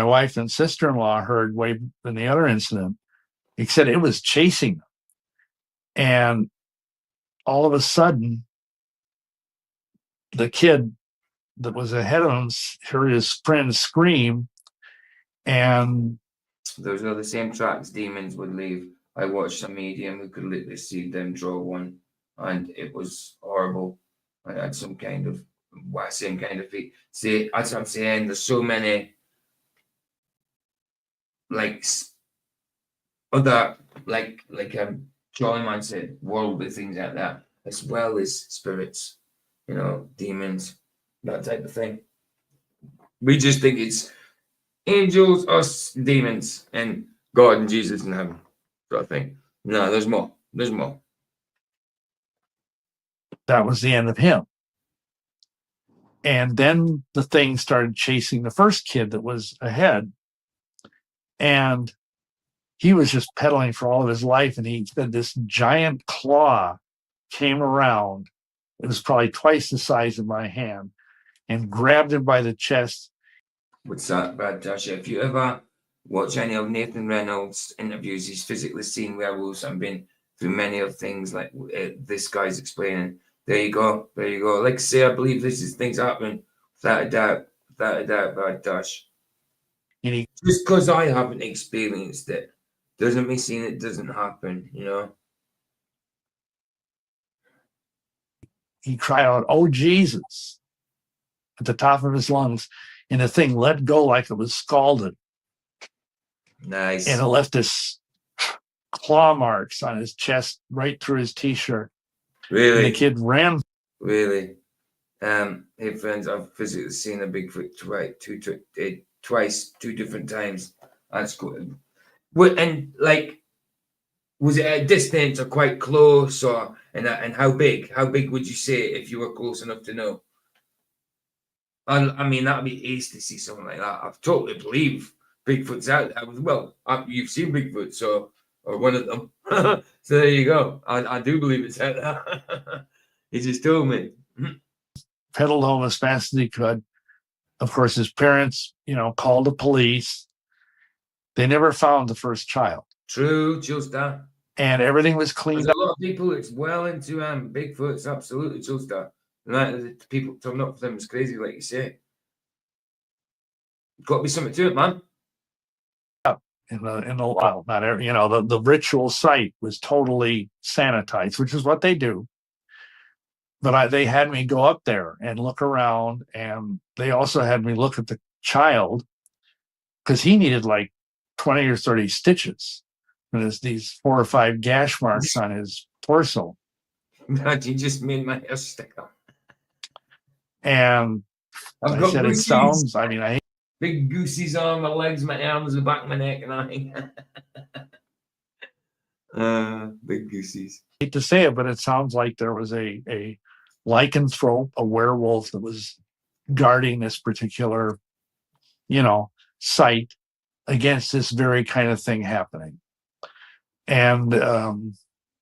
wife and sister-in-law heard way in the other incident. He said it was chasing them. And all of a sudden, the kid that was ahead of him heard his friend scream, and those are the same tracks demons would leave. I watched a medium who could literally see them draw one, and it was horrible. I had same kind of feet. See, that's what I'm saying. There's so many other Jolly Man said, worldly things like that, as well as spirits, demons, that type of thing. We just think it's angels, us, demons, and God and Jesus in heaven, sort of thing. No, there's more. There's more. That was the end of him. And then the thing started chasing the first kid that was ahead. And he was just pedaling for all of his life. And he said this giant claw came around. It was probably twice the size of my hand, and grabbed him by the chest. What's that, Brad Tasha? If you ever watch any of Nathan Reynolds' interviews, he's physically seen werewolves and been through many of things like this guy's explaining. There you go. Like I say, I believe this is things happening without a doubt, Brad Tash. Just because I haven't experienced it doesn't mean saying it doesn't happen, He cried out, "Oh, Jesus," at the top of his lungs, and the thing let go like it was scalded. Nice. And it left this claw marks on his chest right through his t-shirt. Really? And the kid ran. Really? Hey friends, I've physically seen a Bigfoot twice, two different times. That's good. And like, was it at a distance or quite close, or and how big? How big would you say if you were close enough to know? I mean, that'd be ace to see something like that. I totally believe Bigfoot's out there. Well, you've seen Bigfoot, so or one of them. So there you go. I do believe it's out there. He just told me. Pedaled home as fast as he could. Of course, his parents, called the police. They never found the first child. True, just that. And everything was cleaned There's up. a lot of people that's well into Bigfoot. It's absolutely just that. And that people turn up for them is crazy, like you say. Got to be something to it, man. Not every, the ritual site was totally sanitized, which is what they do. But they had me go up there and look around, and they also had me look at the child because he needed like 20 or 30 stitches. And there's these 4 or 5 gash marks on his torso. You just made my hair stick up. And I said, it sounds, I hate big goosies on my legs, my arms, the back of my neck, and everything. Big goosies. I hate to say it, but it sounds like there was a lycanthrope, a werewolf that was guarding this particular, site against this very kind of thing happening. And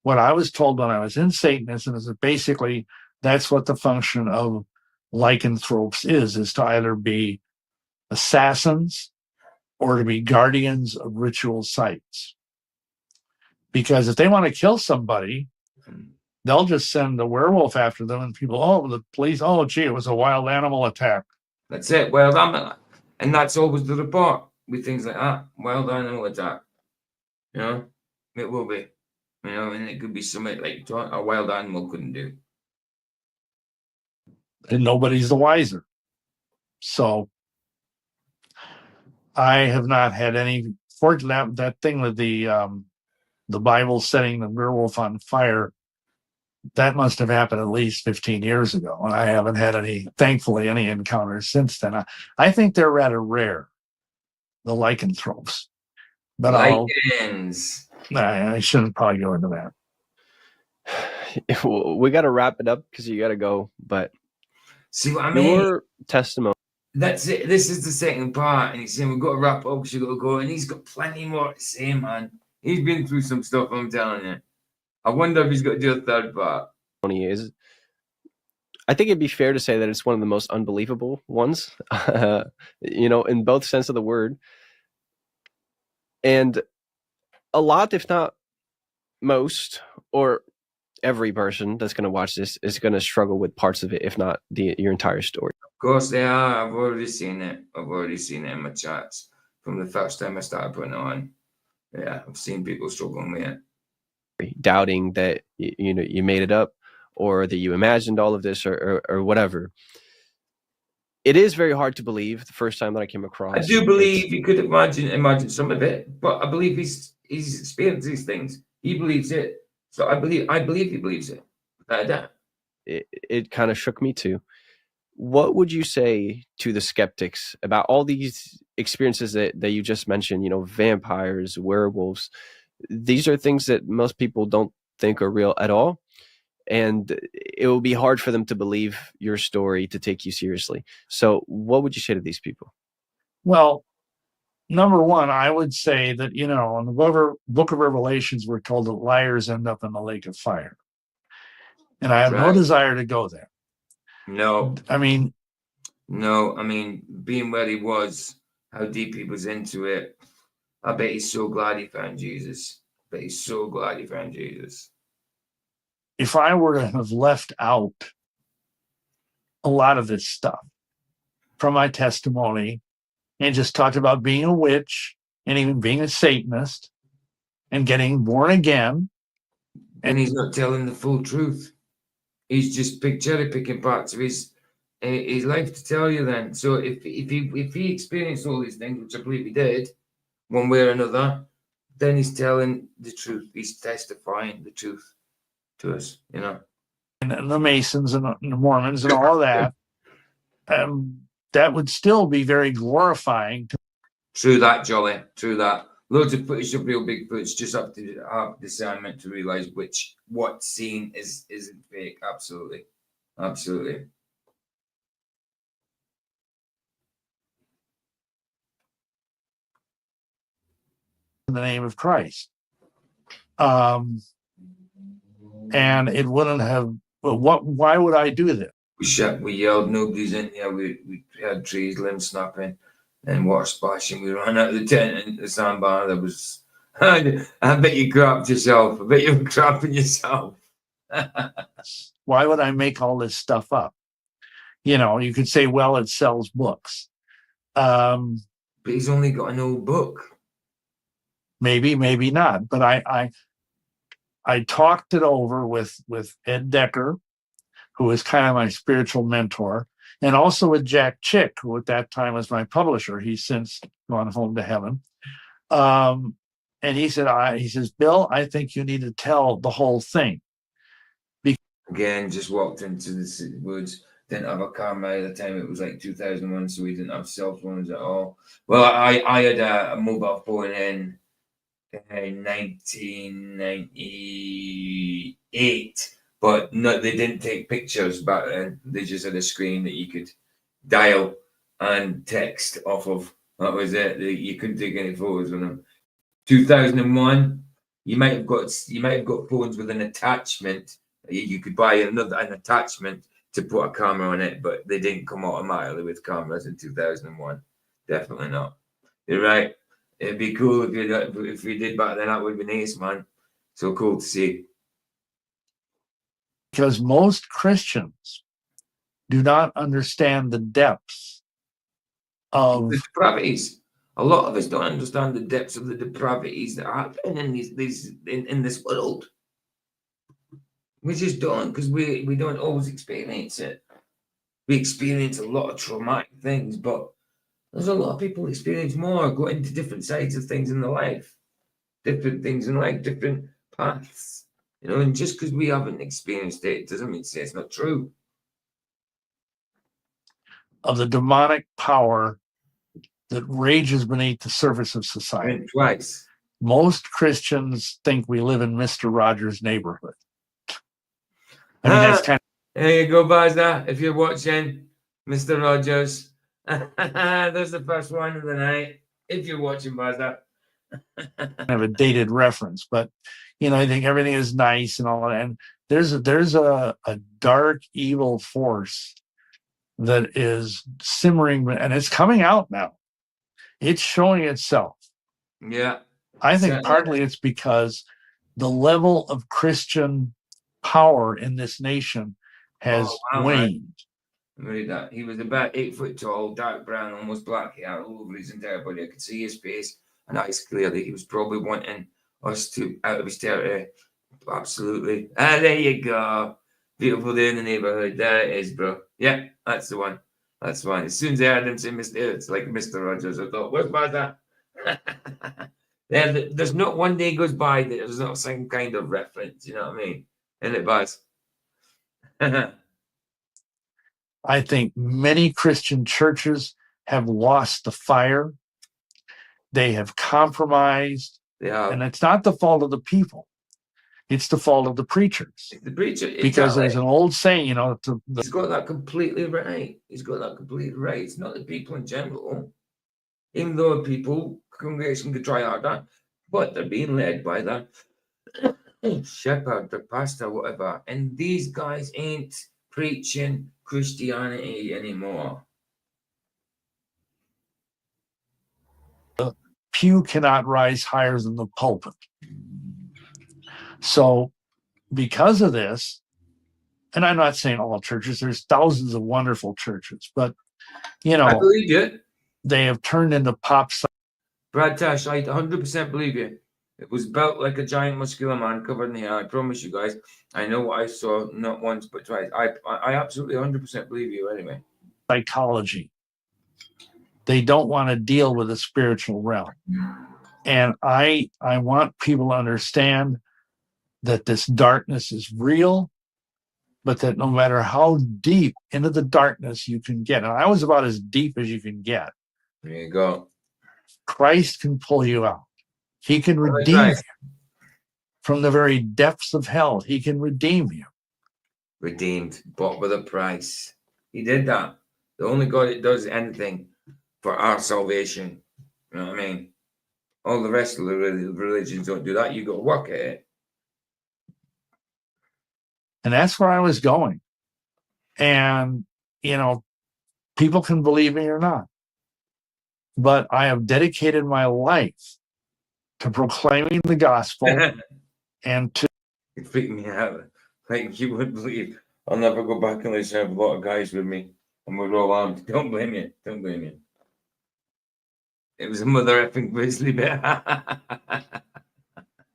what I was told when I was in Satanism is that basically that's what the function of lycanthropes is to either be assassins or to be guardians of ritual sites. Because if they want to kill somebody, they'll just send the werewolf after them, and people, the police, gee, it was a wild animal attack. That's it, wild animal. And that's always the report with things like that, wild animal attack. It will be. And it could be something like a wild animal couldn't do. And nobody's the wiser. So I have not had any, fortunately, that thing with the Bible setting the werewolf on fire, that must have happened at least 15 years ago. And I haven't had thankfully, any encounters since then. I think they're rather rare, the lycanthropes. But Lycans. I shouldn't probably go into that. We got to wrap it up because you got to go. But see what I mean? Your testimony. That's it. This is the second part. And he's saying we've got to wrap up because you've got to go. And he's got plenty more to say, man. He's been through some stuff, I'm telling you. I wonder if he's got to do a third part. Is, I think it'd be fair to say that it's one of the most unbelievable ones, in both sense of the word. And a lot, if not most, or every person that's going to watch this is going to struggle with parts of it, if not your entire story. Of course they are. I've already seen it. I've already seen it in my chats from the first time I started putting it on. Yeah, I've seen people struggling with it. Doubting that you made it up, or that you imagined all of this, or whatever. It is very hard to believe the first time that I came across. I do believe you could imagine some of it, but I believe he's experienced these things. He believes it, so I believe he believes it. It kind of shook me too. What would you say to the skeptics about all these experiences that you just mentioned? Vampires, werewolves. These are things that most people don't think are real at all. And it will be hard for them to believe your story, to take you seriously. So what would you say to these people? Well, number one, I would say that, in the book of Revelations, we're told that liars end up in the lake of fire. And I have no desire to go there. No. No, being where he was, how deep he was into it, I bet he's so glad he found Jesus. If I were to have left out a lot of this stuff from my testimony and just talked about being a witch and even being a Satanist and getting born again. And he's not telling the full truth. He's just cherry picking parts of his life to tell you then. So if he experienced all these things, which I believe he did, one way or another, then he's telling the truth. He's testifying the truth to us, and the Masons and the Mormons and all of that, that would still be very glorifying. True that, Jolly. True that. Loads of footage of real Bigfoots. Just have to have discernment to realize what's seen isn't fake. Absolutely, absolutely. In the name of Christ, and it wouldn't have. Well, why would I do this? We yelled, nobody's in here. We had trees, limbs snapping, and water splashing. We ran out of the tent and the sandbar. There was. I bet you crapped yourself. I bet you were crapping yourself. Why would I make all this stuff up? You could say, well, it sells books. But he's only got an old book. Maybe not. But I talked it over with Ed Decker, who was kind of my spiritual mentor, and also with Jack Chick, who at that time was my publisher. He's since gone home to heaven. And he says, Bill, I think you need to tell the whole thing. Again, just walked into the woods, didn't have a camera at the time. It was like 2001, so we didn't have cell phones at all. Well, I had a mobile phone in 1998, but no, they didn't take pictures back then. They just had a screen that you could dial and text off of. That was it. You couldn't take any photos with them. 2001, you might have got phones with an attachment. You could buy an attachment to put a camera on it, but they didn't come automatically with cameras in 2001. Definitely not. You're right. It'd be cool if we did back then. That would be nice, man. So cool to see. Because most Christians do not understand the depths of the depravities. A lot of us don't understand the depths of the depravities that happen in this world. We just don't, because we don't always experience it. We experience a lot of traumatic things, but there's a lot of people experience more, go into different sides of things in their life, different things in life, different paths. And just because we haven't experienced it doesn't mean to say it's not true. Of the demonic power that rages beneath the surface of society. Twice. Most Christians think we live in Mr. Rogers' neighborhood. I mean, that's kind of. There you go, Bazza. If you're watching, Mr. Rogers. There's the first one of the night. If you're watching, Bazza. Kind of a dated reference, but I think everything is nice and all that. And there's a dark, evil force that is simmering, and it's coming out now. It's showing itself. Yeah. I think partly it's because the level of Christian power in this nation has waned. Read that. He was about 8 foot tall, dark brown, almost black hair all over his entire body. I could see his face and eyes clearly. He was probably wanting us to out of his territory. Absolutely. There you go. Beautiful day in the neighborhood. There it is, bro. Yeah, that's the one. That's fine. As soon as I heard him say it's like Mr. Rogers, I thought, where's Bazza? There's not one day goes by that there's not some kind of reference, you know what I mean? Isn't it, Buzz? I think many Christian churches have lost the fire. They have compromised. Yeah. And it's not the fault of the people. It's the fault of the preachers. The preacher. Because there's an old saying, he's got that completely right. He's got that completely right. It's not the people in general. Even though people, congregation could try harder, but they're being led by that shepherd, the pastor, whatever. And these guys ain't preaching Christianity anymore. The pew cannot rise higher than the pulpit. So because of this, and I'm not saying all churches, there's thousands of wonderful churches, but I believe you. They have turned into pop songs. Brad Tash, I 100% believe you. It was built like a giant muscular man covered in hair. I promise you guys. I know what I saw, not once but twice. I absolutely 100% believe you anyway. Psychology. They don't want to deal with the spiritual realm. And I want people to understand that this darkness is real. but that no matter how deep into the darkness you can get, and I was about as deep as you can get, There you go. Christ can pull you out. He can redeem you from the very depths of hell. He can redeem you. Redeemed, bought with a price. He did that. The only God that does anything for our salvation. You know what I mean? All the rest of the religions don't do that. You got to work at it. And that's where I was going. And, people can believe me or not, but I have dedicated my life to proclaiming the gospel and to. It freaked me out. Like you wouldn't believe. I'll never go back unless I have a lot of guys with me and we're all armed. Don't blame you. Don't blame you. It was a mother effing grizzly bear.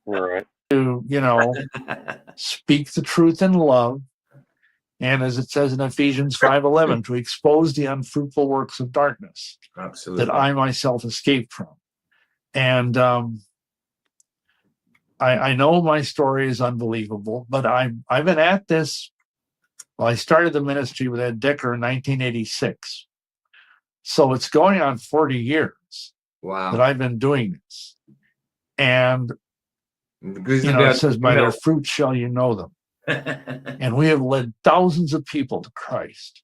All right. To, speak the truth in love. And as it says in Ephesians 5:11, to expose the unfruitful works of darkness. Absolutely. That I myself escaped from. And I know my story is unbelievable, but I've been at this. Well, I started the ministry with Ed Decker in 1986. So it's going on 40 years that I've been doing this. And, it says, by their fruit shall you know them. And we have led thousands of people to Christ.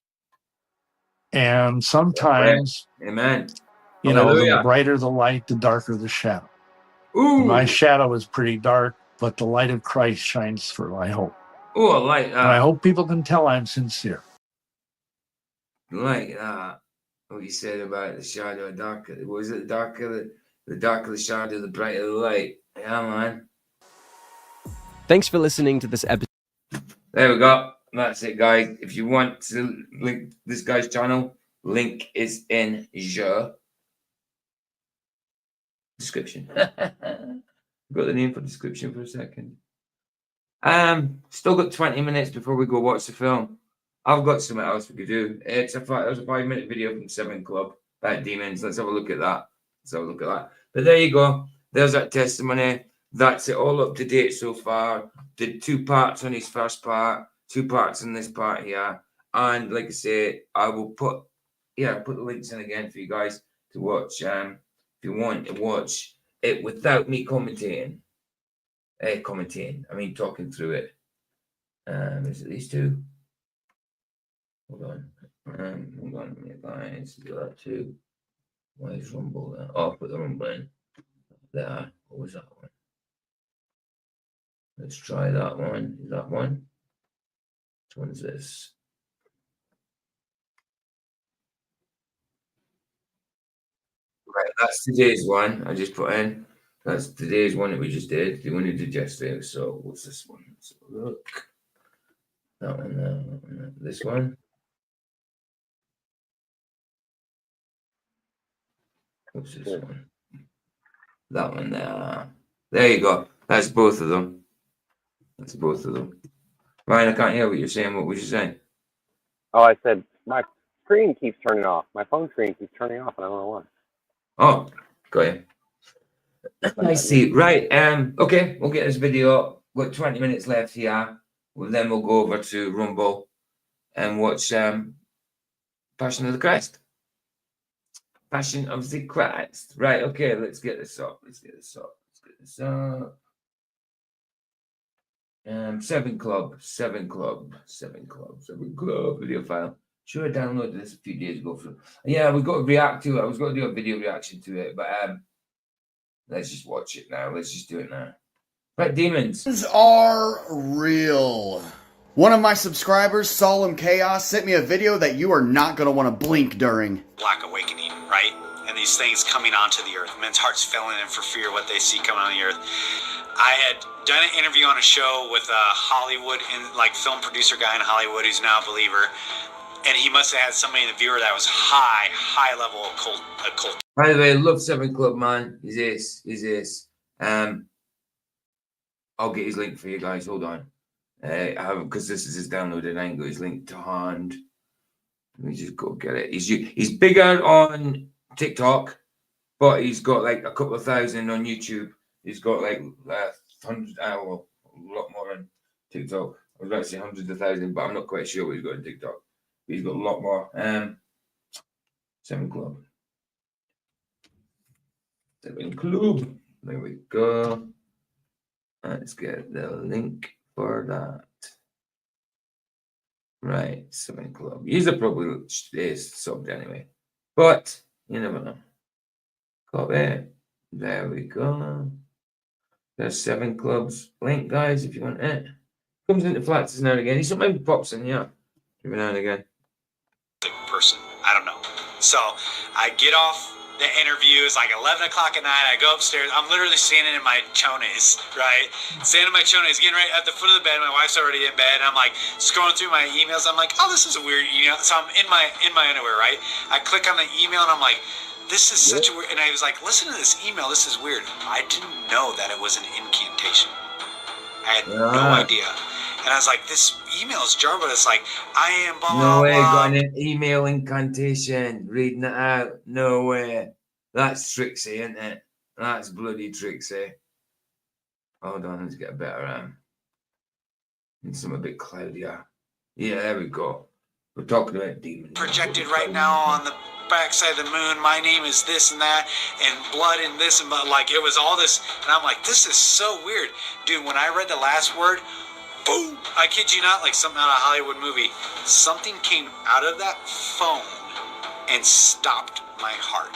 And sometimes, Amen. The brighter the light, the darker the shadow. Ooh. My shadow is pretty dark, but the light of Christ shines through, I hope. Oh, I like that. And I hope people can tell I'm sincere. Like that. What you said about the shadow, darker. Was it the darker the shadow, the brighter the light? Yeah, man. Thanks for listening to this episode. There we go. That's it, guys. If you want to link this guy's channel, link is in the description. Got the name for description for a second. Still got 20 minutes before we go watch the film. I've got something else we could do. It was a 5-minute video from 7 Club about demons. Let's have a look at that. But there you go. There's that testimony. That's it, all up to date so far. Did 2 parts on his first part, 2 parts on this part here. And like I say, I will put the links in again for you guys to watch. If you want to watch it without me commentating. I mean talking through it. Is it these 2? Hold on, guys. Do that too. Why is Rumble there? Oh, I'll put the Rumble in. There. What was that one? Let's try that one. Is that one? Which one is this? Right, that's today's one I just put in. That's today's one that we just did. The one we did yesterday. So what's this one? Let's have a look. That one there. This one. What's this one? That one there. There you go. That's both of them. Ryan, I can't hear what you're saying. What was you saying? Oh, I said my screen keeps turning off. My phone screen keeps turning off, and I don't know why. Oh, got you. I see. Right. Okay, we'll get this video up. Got 20 minutes left here. Then we'll go over to Rumble and watch Passion of the Christ. Passion of the Christ. Right, okay, let's get this up. 7 Club video file. Sure, I downloaded this a few days ago. Yeah, we've got to react to it. I was going to do a video reaction to it, but let's just watch it now. Let's just do it now. Right, demons are real. One of my subscribers, Solemn Chaos, sent me a video that you are not going to want to blink during. Black awakening, right? And these things coming onto the earth. Men's hearts failing in for fear what they see coming on the earth. I had done an interview on a show with a Hollywood, film producer guy in Hollywood who's now a believer. And he must have had somebody in the viewer that was high level occult. By the way, love 7 Club, man. He's this. I'll get his link for you guys. Hold on. I haven't, because this is his downloaded. I ain't got his link to hand. Let me just go get it. He's bigger on TikTok, but he's got like a couple of thousand on YouTube. He's got like 100, a lot more on TikTok. was about to say hundreds of thousands, but I'm not quite sure what he's got on TikTok. He's got a lot more. 7 Club. 7 Club. There we go. Let's get the link for that. Right, 7 Club. He's a probably subbed anyway. But you never know. Copy. There we go. There's 7 Clubs link, guys, if you want it. Comes into flats now and again. He sometimes pops in, yeah. Every now and again. Person. I don't know. So I get off the interview. It's like 11 o'clock at night. I go upstairs. I'm literally standing in my chones, right? Standing in my chones, getting right at the foot of the bed. My wife's already in bed. And I'm like scrolling through my emails. I'm like, oh, this is a weird email. So I'm in my underwear, right? I click on the email and I'm like, this is such a weird. And I was like, listen to this email. This is weird. I didn't know that it was an incantation. I had no idea. And I was like, this email is jarred, but it's like, I am blah, blah, No way, blah. got an email incantation. Reading it out. No way. That's tricksy, isn't it? That's bloody tricksy. Hold on, let's get a better need some a bit cloudier. Yeah, there we go. We're talking about demons. Projected right now on the backside of the moon. My name is this and that, and blood and this and like it was all this. And I'm like, this is so weird, dude. When I read the last word, boom! I kid you not, like something out of a Hollywood movie. Something came out of that phone and stopped my heart.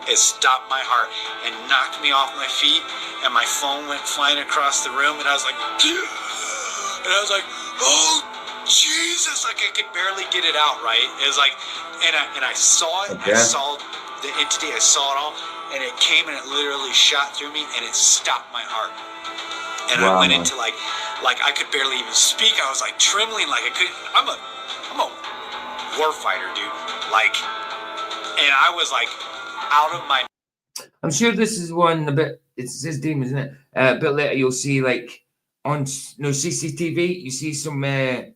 It stopped my heart and knocked me off my feet, and my phone went flying across the room, and I was like, oh Jesus! Like I could barely get it out, right? It was like, and I saw it. Okay. I saw the entity. I saw it all, and it came and it literally shot through me, and it stopped my heart. And I went into like I could barely even speak. I was like trembling, like I couldn't. I'm a war fighter, dude. Like, and I was like out of my. I'm sure this is one a bit. It says demons, isn't it? A bit later, you'll see like on CCTV. You see some like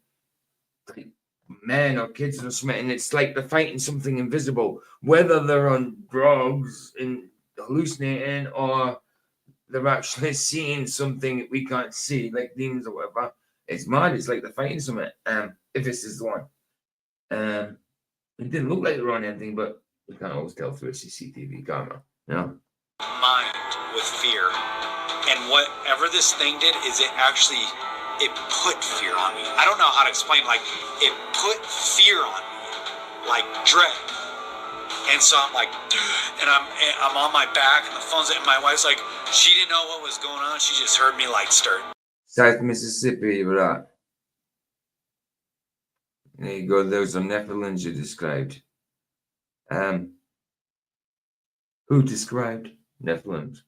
men or kids or something, and it's like they're fighting something invisible. Whether they're on drugs and hallucinating or they're actually seeing something that we can't see, like demons or whatever. It's mad. It's like they're fighting something. If this is the one. It didn't look like they were on anything, but you can't always tell through a CCTV camera. Yeah. Mind with fear, and whatever this thing did is it put fear on me. I don't know how to explain. Like it put fear on me, like dread. And so I'm like, and I'm on my back, and the phone's, and my wife's like, she didn't know what was going on. She just heard me like start. South Mississippi, right? There you go. Those are Nephilims you described. Who described Nephilims?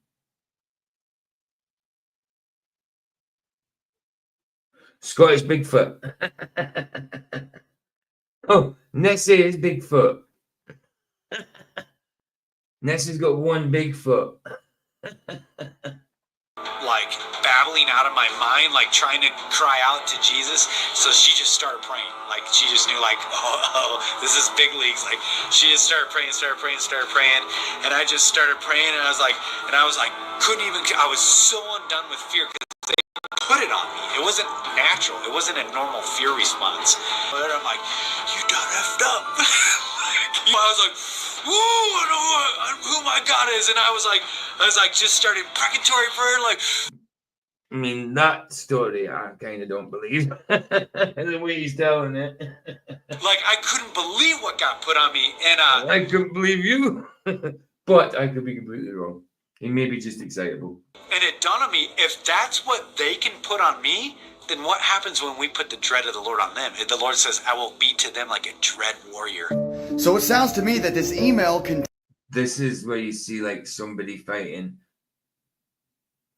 Scottish Bigfoot. Oh, Nessie is Bigfoot. Nessie's got one Bigfoot. Like babbling out of my mind, like trying to cry out to Jesus. So she just started praying. Like she just knew, like, oh, this is big leagues. Like she just started praying. And I just started praying, and I was like, couldn't even. I was so undone with fear because they put it on me. It wasn't natural. It wasn't a normal fear response. But I'm like, you done effed up. I was like, ooh, I know who my God is, and I was like, just started precatory prayer, like. I mean, that story I kind of don't believe. The way he's telling it. Like, I couldn't believe what got put on me, and I couldn't believe you, but I could be completely wrong. He may be just excitable. And it dawned on me, if that's what they can put on me, then what happens when we put the dread of the Lord on them? The Lord says, I will be to them like a dread warrior. So it sounds to me that this email can. This is where you see like somebody fighting.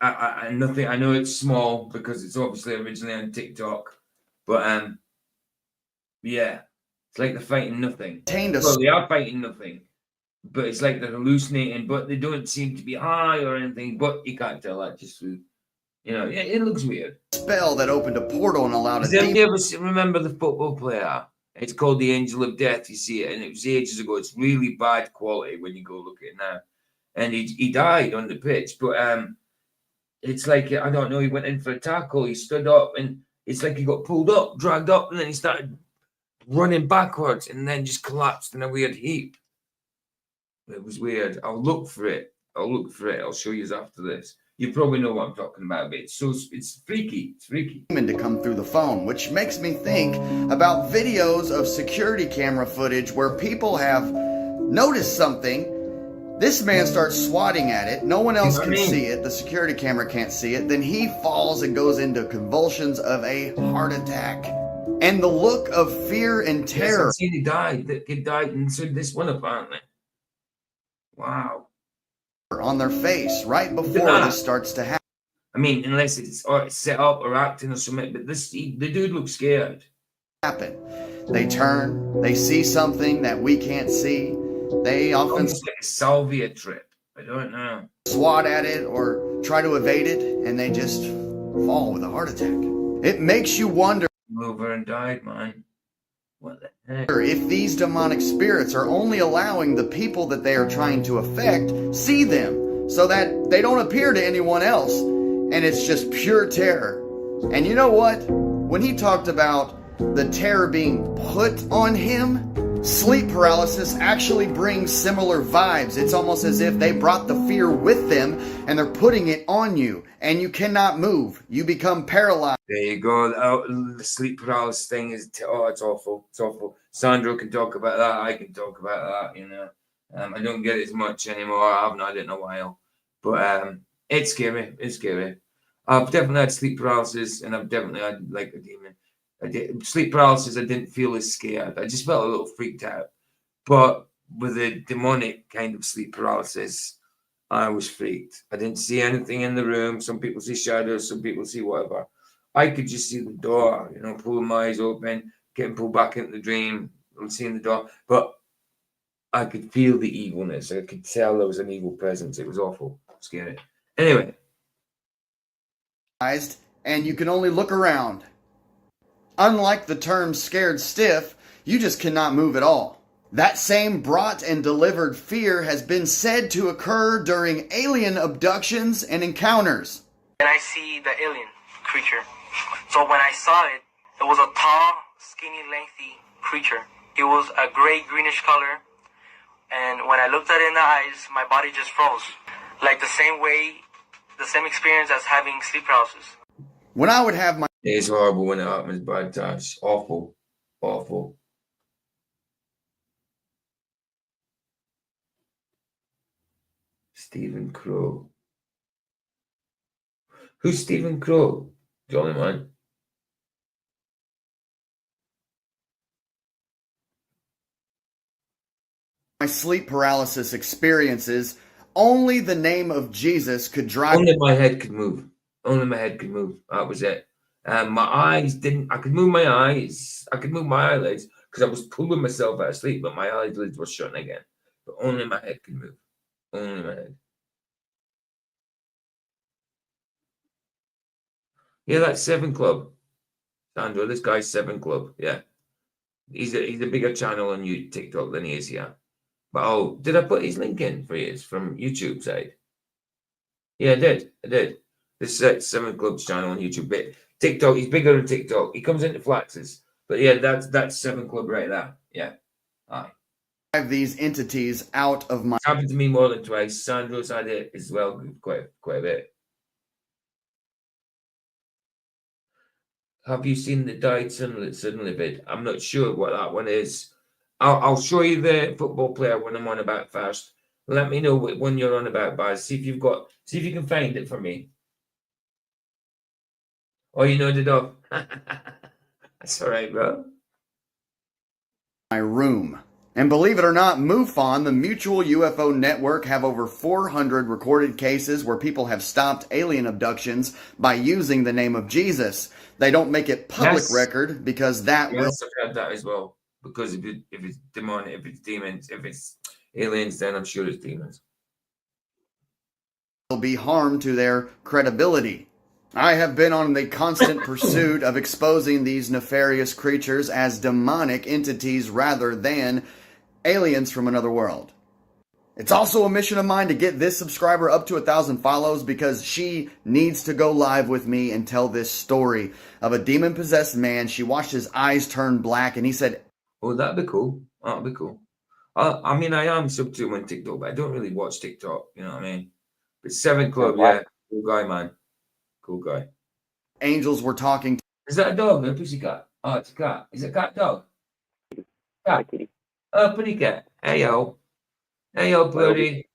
I nothing. I know it's small because it's obviously originally on TikTok, but yeah, it's like they're fighting nothing. Well, they are fighting nothing, but it's like they're hallucinating, but they don't seem to be high or anything. But you can't tell that just through, yeah, it looks weird. Spell that opened a portal and allowed Does anybody ever remember the football player? It's called the Angel of Death. You see it, and it was ages ago. It's really bad quality when you go look at it now. And he died on the pitch, but it's like, I don't know, he went in for a tackle, he stood up, and It's like he got pulled up, dragged up, and then he started running backwards and then just collapsed in a weird heap. It was weird. I'll look for it. I'll show you after this. You probably know what I'm talking about, but it's freaky. It's freaky. To come through the phone, which makes me think about videos of security camera footage where people have noticed something. This man starts swatting at it. No one else can see it. The security camera can't see it. Then he falls and goes into convulsions of a heart attack. And the look of fear and terror. Yes, I've seen he died. The kid died, and so did this one apparently. Wow. On their face right before this starts to happen. I mean, unless it's set up or acting or something, but the dude looks scared. They turn, they see something that we can't see. They often almost like a salvia trip. I don't know. Swat at it or try to evade it, and they just fall with a heart attack. It makes you wonder over and died, man. What the heck? If these demonic spirits are only allowing the people that they are trying to affect see them so that they don't appear to anyone else, and it's just pure terror. And you know what? When he talked about the terror being put on him, sleep paralysis actually brings similar vibes. It's almost as if they brought the fear with them and they're putting it on you, and you cannot move. You become paralyzed. There you go. The sleep paralysis thing is, it's awful. It's awful. Sandro can talk about that. I can talk about that, you know. I don't get it as much anymore. I haven't had it in a while. But it's scary. It's scary. I've definitely had sleep paralysis, and I've definitely had, like, a demon. Sleep paralysis, I didn't feel as scared. I just felt a little freaked out. But with the demonic kind of sleep paralysis, I was freaked. I didn't see anything in the room. Some people see shadows, some people see whatever. I could just see the door, you know, pulling my eyes open, getting pulled back into the dream, seeing the door. But I could feel the evilness. I could tell there was an evil presence. It was awful, scary. Anyway. And you can only look around. Unlike the term scared stiff, you just cannot move at all. That same brought and delivered fear has been said to occur during alien abductions and encounters. And I see the alien creature. So when I saw it, it was a tall, skinny, lengthy creature. It was a gray, greenish color. And when I looked at it in the eyes, my body just froze. Like the same experience as having sleep paralysis. When I would have my... It's horrible when it happens, but it's awful. Awful. Stephen Crow. Who's Stephen Crow? Jolly man. My sleep paralysis experiences, only the name of Jesus could drive... Only my head could move. Only my head could move. That was it. My eyes didn't... I could move my eyes. I could move my eyelids because I was pulling myself out of sleep, but my eyelids were shutting again. But only my head could move. Only my head. Yeah, that's Seven Club. Sandro, this guy's Seven Club. Yeah. He's a bigger channel on TikTok than he is here. But oh, did I put his link in for you from YouTube side? Yeah, I did. This is Seven Club's channel on YouTube. But TikTok, he's bigger than TikTok. He comes into Flaxes. But yeah, that's Seven Club right there. Yeah. Aye. These entities out of my... It's happened to me more than twice. Sandro's had it as well, quite a bit. Have you seen the Died Suddenly vid? I'm not sure what that one is. I'll show you the football player when I'm on about first. Let me know what one you're on about, Baz. See if you can find it for me. Oh, you nodded off. That's all right, bro. My room. And believe it or not, MUFON, the Mutual UFO Network, have over 400 recorded cases where people have stopped alien abductions by using the name of Jesus. They don't make it public record because that will... Yes, I've heard that as well. Because if it's demonic, if it's demons, if it's aliens, then I'm sure it's demons. Will be harm to their credibility. I have been on the constant pursuit of exposing these nefarious creatures as demonic entities rather than aliens from another world. It's also a mission of mine to get this subscriber up to 1,000 follows because she needs to go live with me and tell this story of a demon-possessed man. She watched his eyes turn black and he said, "Oh, that'd be cool. That'd be cool." I mean, I am sub to him on TikTok, but I don't really watch TikTok. You know what I mean? But 7 Club, yeah, cool guy, man. Cool guy. Angels were talking. Is that a dog or a pussycat? Oh, it's a cat. Is it a cat dog? Cat. Oh, pretty cat. Hey, yo. Hey, yo, buddy.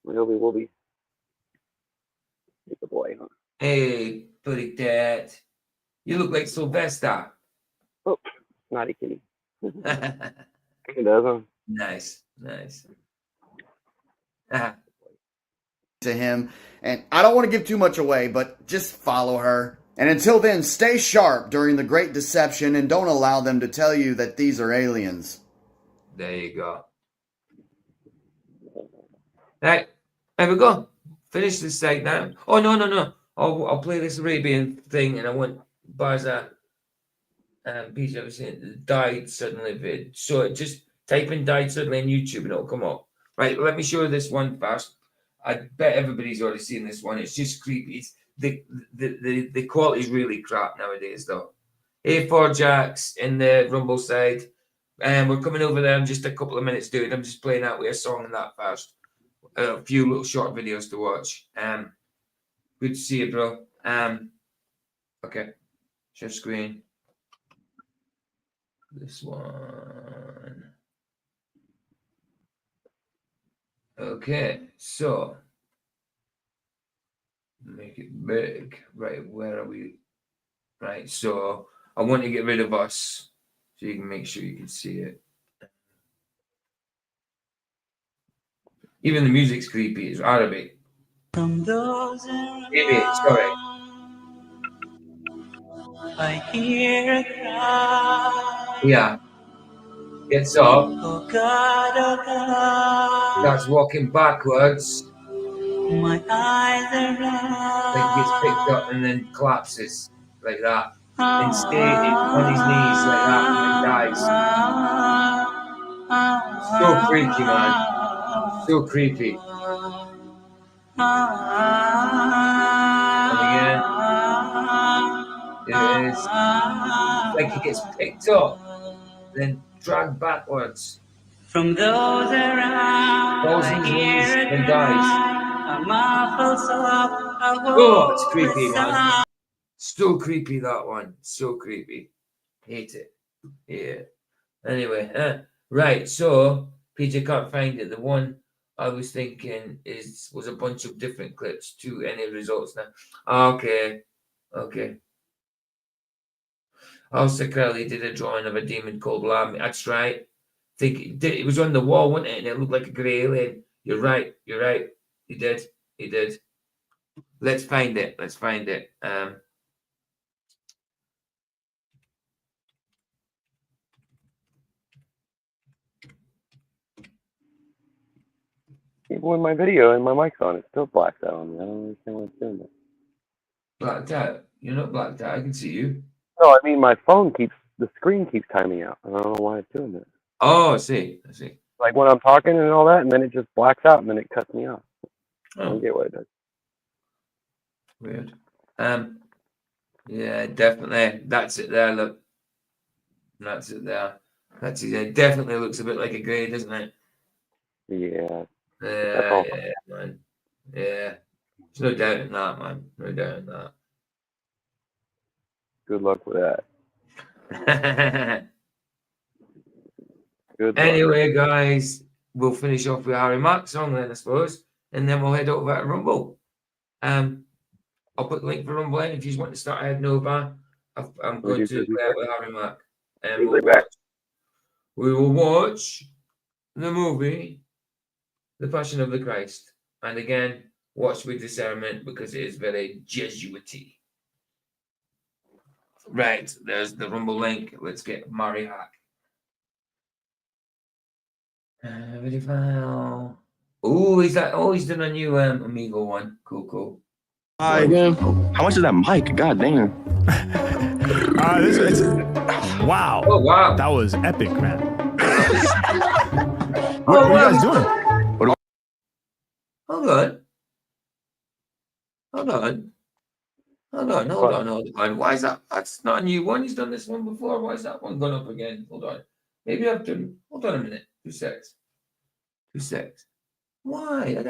Will be. He's a boy, huh? Hey, buddy cat. You look like Sylvester. Oh, naughty kitty. He does, huh? Nice. To him, and I don't want to give too much away, but just follow her. And until then, stay sharp during the Great Deception and don't allow them to tell you that these are aliens. There you go. Right, there we go. Finish this site now. Oh, no. I'll play this Arabian thing, and I want Baza and Peter died suddenly vid. So just type in died suddenly on YouTube and it'll come up. Right, let me show you this one first. I bet everybody's already seen this one. It's just creepy. It's the quality is really crap nowadays, though. A4 Jacks in the Rumble side. And we're coming over there in just a couple of minutes, dude. I'm just playing out with a song and that first. A few little short videos to watch. Good to see you, bro. Okay. Share screen. This one. Okay, so make it big. Right, where are we? Right, so I want to get rid of us so you can make sure you can see it. Even the music's creepy. It's Arabic. From those Maybe, sorry. I hear a cry. Yeah. Gets up. Oh God, oh God. Starts walking backwards. My eyes are red. Then gets picked up and then collapses like that. And stays on his knees like that and then dies. So creepy, man. So creepy. And again. It is. It's like he gets picked up, then dragged backwards. From those around, falls on his knees and dies. Oh, it's creepy, man. So creepy, that one. So creepy. Hate it. Yeah. Anyway, right. So Peter can't find it. The one I was thinking was a bunch of different clips to any results now. Okay. Also, Crowley did a drawing of a demon called Lamb. That's right. I think it was on the wall, wasn't it? And it looked like a grey alien. You're right. He did. Let's find it. Even with my video and my mic's on, it still blacks out on me. I don't understand what's doing that. Blacked out? You're not blacked out. I can see you. No, I mean the screen keeps timing out. I don't know why it's doing that. Oh, I see. Like when I'm talking and all that, and then it just blacks out, and then it cuts me off. I don't get what it does. Weird. Yeah, definitely. That's it there, look. That's it there. It definitely looks a bit like a grey, doesn't it? Yeah. Yeah, man. Yeah. There's no doubt in that, man. No doubt in that. Good luck with that. Good luck. Anyway, guys, we'll finish off with Harry Mack's song then, I suppose, and then we'll head over to Rumble. I'll put the link for Rumble in if you just want to start heading over. I'm going to play out with Harry Mack. And we will watch the movie The Passion of the Christ. And again, watch with discernment because it is very Jesuity. Right, there's the Rumble link. Let's get Mari Hack. Video file. He's done a new Amigo one. Cool. Hi again. How much is that mic? God damn. Wow. Oh, wow. That was epic, man. What are you guys doing? Hold on. Why is that? That's not a new one. He's done this one before. Why is that one gone up again? Hold on. Maybe I've done. Hold on a minute. 2 seconds. Why?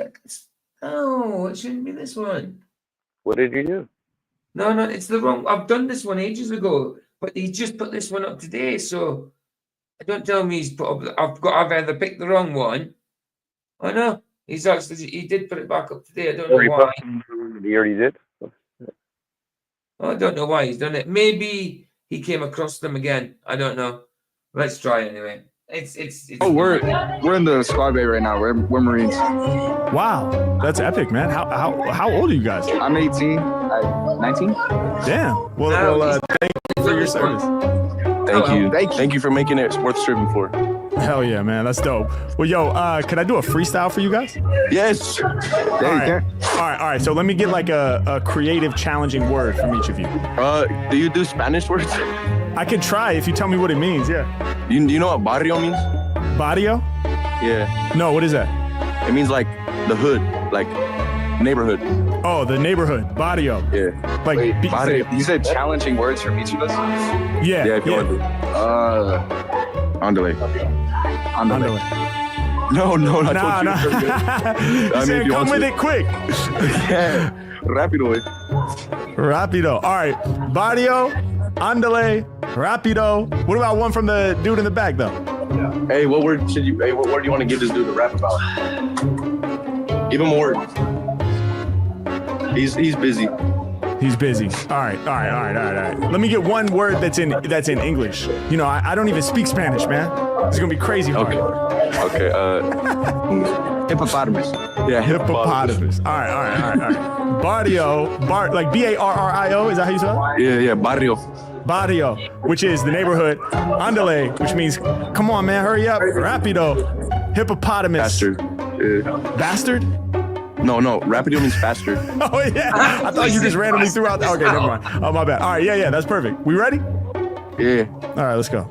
No, it shouldn't be this one. What did you do? No, it's the wrong. I've done this one ages ago, but he just put this one up today. So don't tell me he's put up. I've either picked the wrong one. I know he did put it back up today. I don't know why. He already did. I don't know why he's done it. Maybe he came across them again. I don't know. Let's try anyway. It's Oh, we're in the squad bay right now. We're Marines. Wow, that's epic, man. How old are you guys? I'm 18. 19. Damn. Well, thank you for your service. Thank you for making it worth stripping for. Hell yeah, man. That's dope. Well, yo, can I do a freestyle for you guys? Yes. All right. So let me get like a creative, challenging word from each of you. Do you do Spanish words? I could try if you tell me what it means. Yeah. Do you know what barrio means? Barrio? Yeah. No, what is that? It means like the hood, like neighborhood. Oh, the neighborhood. Barrio. Yeah. Like barrio. You said challenging words from each of us? Yeah. Yeah, if you want to. Andale. No, not you. I mean, come with it quick. Yeah. Rapido. All right. Barrio, andale, rapido. What about one from the dude in the back, though? Hey, what word do you want to give this dude to rap about? Give him a word. He's busy. He's busy. All right. Let me get one word that's in English. You know, I don't even speak Spanish, man. It's gonna be crazy hard. Okay. Hippopotamus. Yeah, hippopotamus. All right. Barrio, like Barrio. Is that how you say it? Yeah. Barrio, which is the neighborhood. Andale, which means come on, man, hurry up. Rapido. Hippopotamus. Bastard. Bastard? No, rapido means faster. Oh, yeah. I thought you just randomly threw out. Okay, never mind. Oh, my bad. All right, yeah, that's perfect. We ready? Yeah. All right, let's go.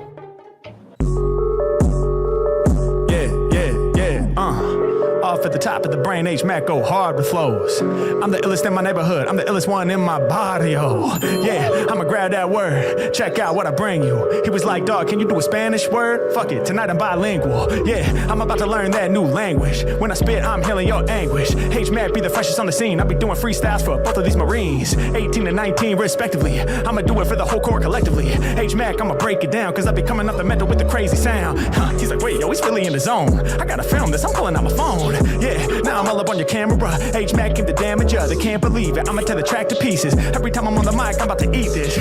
Off at the top of the brain, H-Mac go hard with flows. I'm the illest in my neighborhood. I'm the illest one in my barrio. Yeah, I'ma grab that word. Check out what I bring you. He was like, dog, can you do a Spanish word? Fuck it, tonight I'm bilingual. Yeah, I'm about to learn that new language. When I spit, I'm healing your anguish. H-Mac be the freshest on the scene. I'll be doing freestyles for both of these Marines. 18 and 19 respectively. I'ma do it for the whole corps collectively. H-Mac, I'ma break it down, cause I be coming up the mental with the crazy sound. He's like, wait, yo, he's really in the zone. I gotta film this, I'm pulling out my phone. Yeah, now I'm all up on your camera. H-Mac came to damage ya, they can't believe it. I'ma tear the track to pieces. Every time I'm on the mic, I'm about to eat this.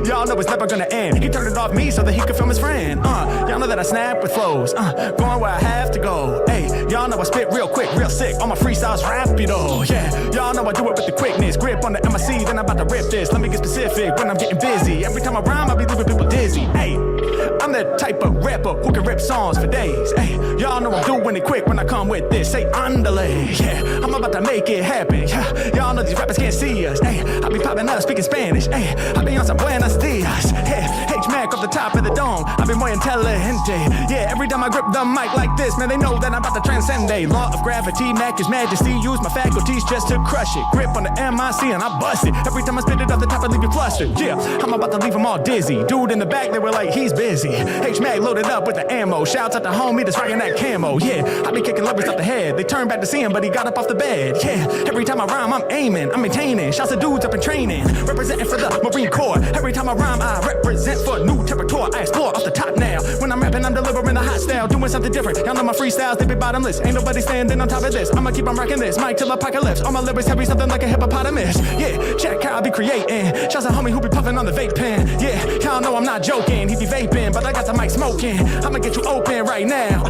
Y'all know it's never gonna end. He turned it off me so that he could film his friend. Y'all know that I snap with flows. Going where I have to go. Hey, y'all know I spit real quick, real sick. All my freestyles rapido. Yeah, y'all know I do it with the quickness. Grip on the MIC, then I'm about to rip this. Let me get specific when I'm getting busy. Every time I rhyme, I be leaving people dizzy. Hey, I'm the type of rapper who can rip songs for days. Hey, y'all know I'm doing it quick when I come with this. Say andale. Yeah, I'm about to make it happen. Yeah, y'all know these rappers can't see us. Hey, I be popping up speaking Spanish. Hey, I be on some buenos dias. Hey, H-Mac off the top of the dome. I be muy inteligente. Yeah, every time I grip the mic like this, man, they know that I'm about to transcend a law of gravity. Mac is majesty. Use my faculties just to crush it. Grip on the MIC and I bust it. Every time I spit it off the top, I leave you flustered. Yeah, I'm about to leave them all dizzy. Dude in the back, they were like, he's busy. H-Mac loaded up with the ammo. Shouts out to homie that's rocking that camo. Yeah, I be kicking lovers off the head. They turn back to see him, but he got up off the bed. Yeah, every time I rhyme, I'm aiming, I'm maintaining. Shouts to dudes up in training, representing for the Marine Corps. Every time I rhyme, I represent for new territory. I explore off the top now. When I'm rapping, I'm delivering the hot style, doing something different. Y'all know my freestyles, they be bottomless. Ain't nobody standing on top of this. I'ma keep on rocking this, mic till apocalypse. All my lyrics heavy, something like a hippopotamus. Yeah, check how I be creating. Shouts to homie who be puffing on the vape pen. Yeah, y'all know I'm not joking. He be vaping, but I got the mic smoking. I'ma get you open right now.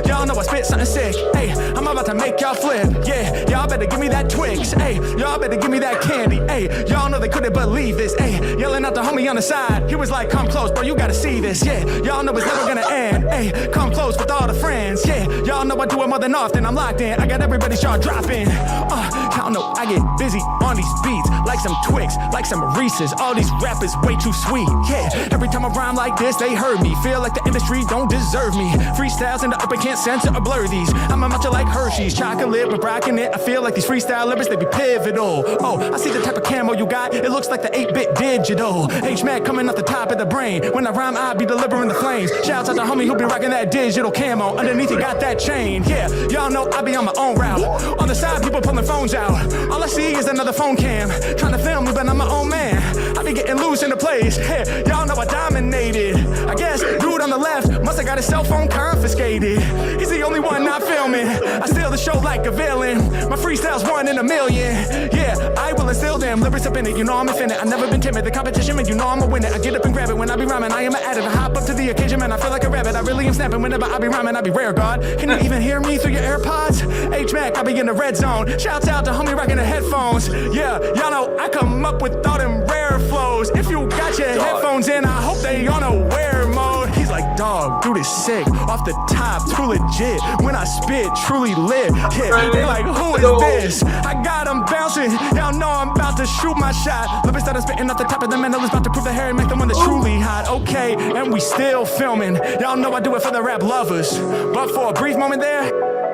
Y'all know I spit something sick. Hey, I'm about to make y'all flip. Yeah, y'all better give me that Twix. Hey, y'all better give me that candy. Hey, y'all know they couldn't believe this. Hey, yelling out the homie on the side. He was like, come close, bro, you gotta see this. Yeah, y'all know it's never gonna end. Hey, come close with all the friends. Yeah, y'all know I do it more than often. I'm locked in. I got everybody's jaw dropping. Y'all know I get busy on these beats, like some Twix, like some Reese's. All these rappers way too sweet. Yeah, every time I rhyme like this, they hurt me. Feel like the industry don't deserve me. Freestyles in the open, can't censor or blur these. I'm a matcha like Hershey's, chocolate, but rocking it. I feel like these freestyle lyrics, they be pivotal. Oh, I see the type of camo you got. It looks like the 8-bit digital. H-Mac coming off the top of the brain. When I rhyme, I be delivering the flames. Shouts out to homie who be rocking that digital camo. Underneath, he got that chain. Yeah, y'all know I be on my own route. On the side, people pulling phones out. All I see is another phone cam. Trying to film me, but I'm my own man. I be getting loose in the place. Hey, y'all know I dominated. I guess dude on the left must have got his cell phone confiscated. He's the only one not filming. I steal the show like a villain. My freestyle's 1 in a million. Yeah, I will instill them. Lyrics up in it, you know I'm infinite. I've never been timid. The competition, man, you know I'ma win it. I get up and grab it when I be rhyming. I am an addict. I hop up to the occasion, man. I feel like a rabbit. I really am snapping whenever I be rhyming. I be rare, God. Can you even hear me through your AirPods? H-Mac, I be in the red zone. Shouts out to homie rocking the headphones. Yeah, y'all know I come up with all them rare flows. If you got your headphones in, I hope they on aware mode. He's like, dog, dude is sick. Off the top, too legit. When I spit, truly lit. Yeah, they like, who is this? I got them bouncing. Y'all know I'm about to shoot my shot. Lyrics that I'm spitting off the top of the mental is about to prove the Harry make the one that's truly hot. Okay, and we still filming. Y'all know I do it for the rap lovers. But for a brief moment there,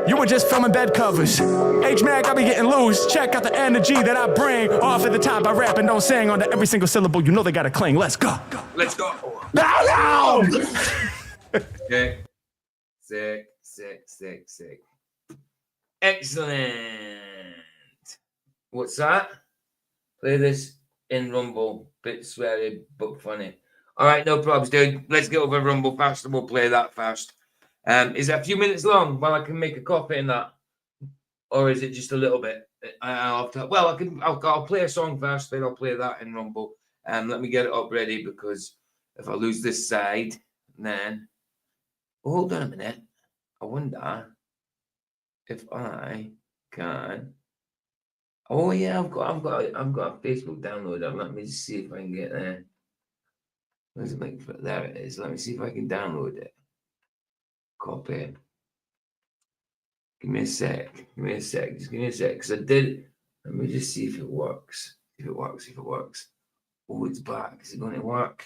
you were just filming bed covers. H-Mac, I be getting loose. Check out the energy that I bring. Off at the top, I rap and don't sing on to every single syllable. You know they gotta cling. Let's go. Let's go. No! Okay. Sick. Excellent. What's that? Play this in Rumble. Bit sweary, but funny. All right, no problems, dude. Let's get over Rumble fast and we'll play that fast. Is it a few minutes long while I can make a copy in that? Or is it just a little bit? I'll play a song first, then I'll play that in Rumble. Let me get it up ready because if I lose this side, then hold on a minute. I wonder if I can. Oh yeah, I've got a Facebook downloader. Let me just see if I can get there. Where's it make? There it is. Let me see if I can download it. Copy. Give me a sec. Just give me a sec. Because I did. Let me just see if it works. If it works. Oh, it's back. Is it going to work?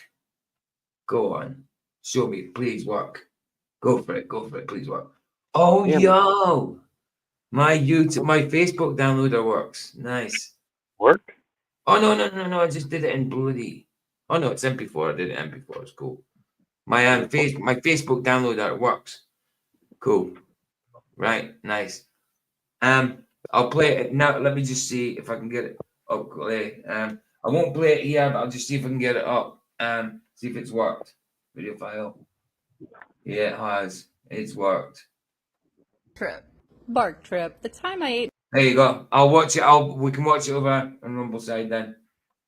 Go on. Show me. Please work. Go for it. Please work. Oh, yeah. Yo. My Facebook downloader works. Nice. Work? Oh, no. I just did it in bloody. Oh, no, it's MP4. I did it in MP4. It's cool. My Facebook downloader works. Cool. Right. Nice. I'll play it now. Let me just see if I can get it up. I won't play it here, but I'll just see if I can get it up. See if it's worked. Video file. Yeah, it has. It's worked. Bark trip. The time I ate. There you go. I'll watch it. We can watch it over on Rumble side then.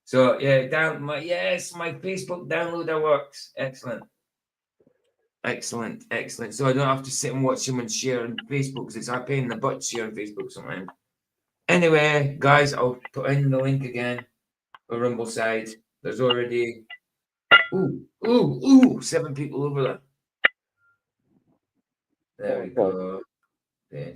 So yeah, my Facebook downloader works. Excellent. So I don't have to sit and watch them and share on Facebook because it's a pain in the butt to share on Facebook sometimes. Anyway, guys, I'll put in the link again for Rumble side. There's already 7 people over there. There we go. There.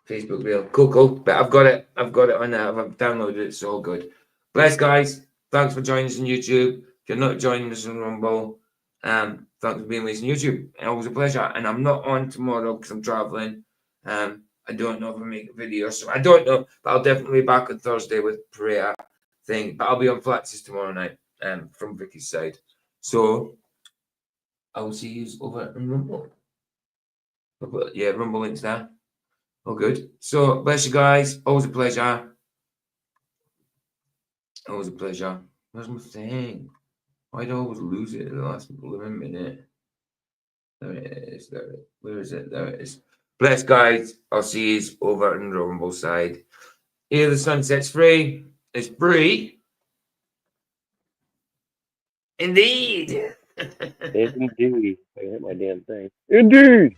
Facebook reel. Cool. But I've got it on there. I've downloaded it. It's all good. Bless, guys. Thanks for joining us on YouTube. If you're not joining us on Rumble, thanks for being with us on YouTube. Always a pleasure. And I'm not on tomorrow because I'm traveling. I don't know if I make a video, so I don't know. But I'll definitely be back on Thursday with prayer thing. But I'll be on Flatsis tomorrow night from Vicky's side. So I will see you over in Rumble. Yeah, Rumble links there. All good. So bless you guys. Always a pleasure. Always a pleasure. Where's my thing? Why do I always lose it at the last minute? There it is. Where is it? There it is. Bless, guys. I'll see you over in the Rumble side. Here the sunset's free. It's free. Indeed. Indeed. I hit my damn thing. Indeed.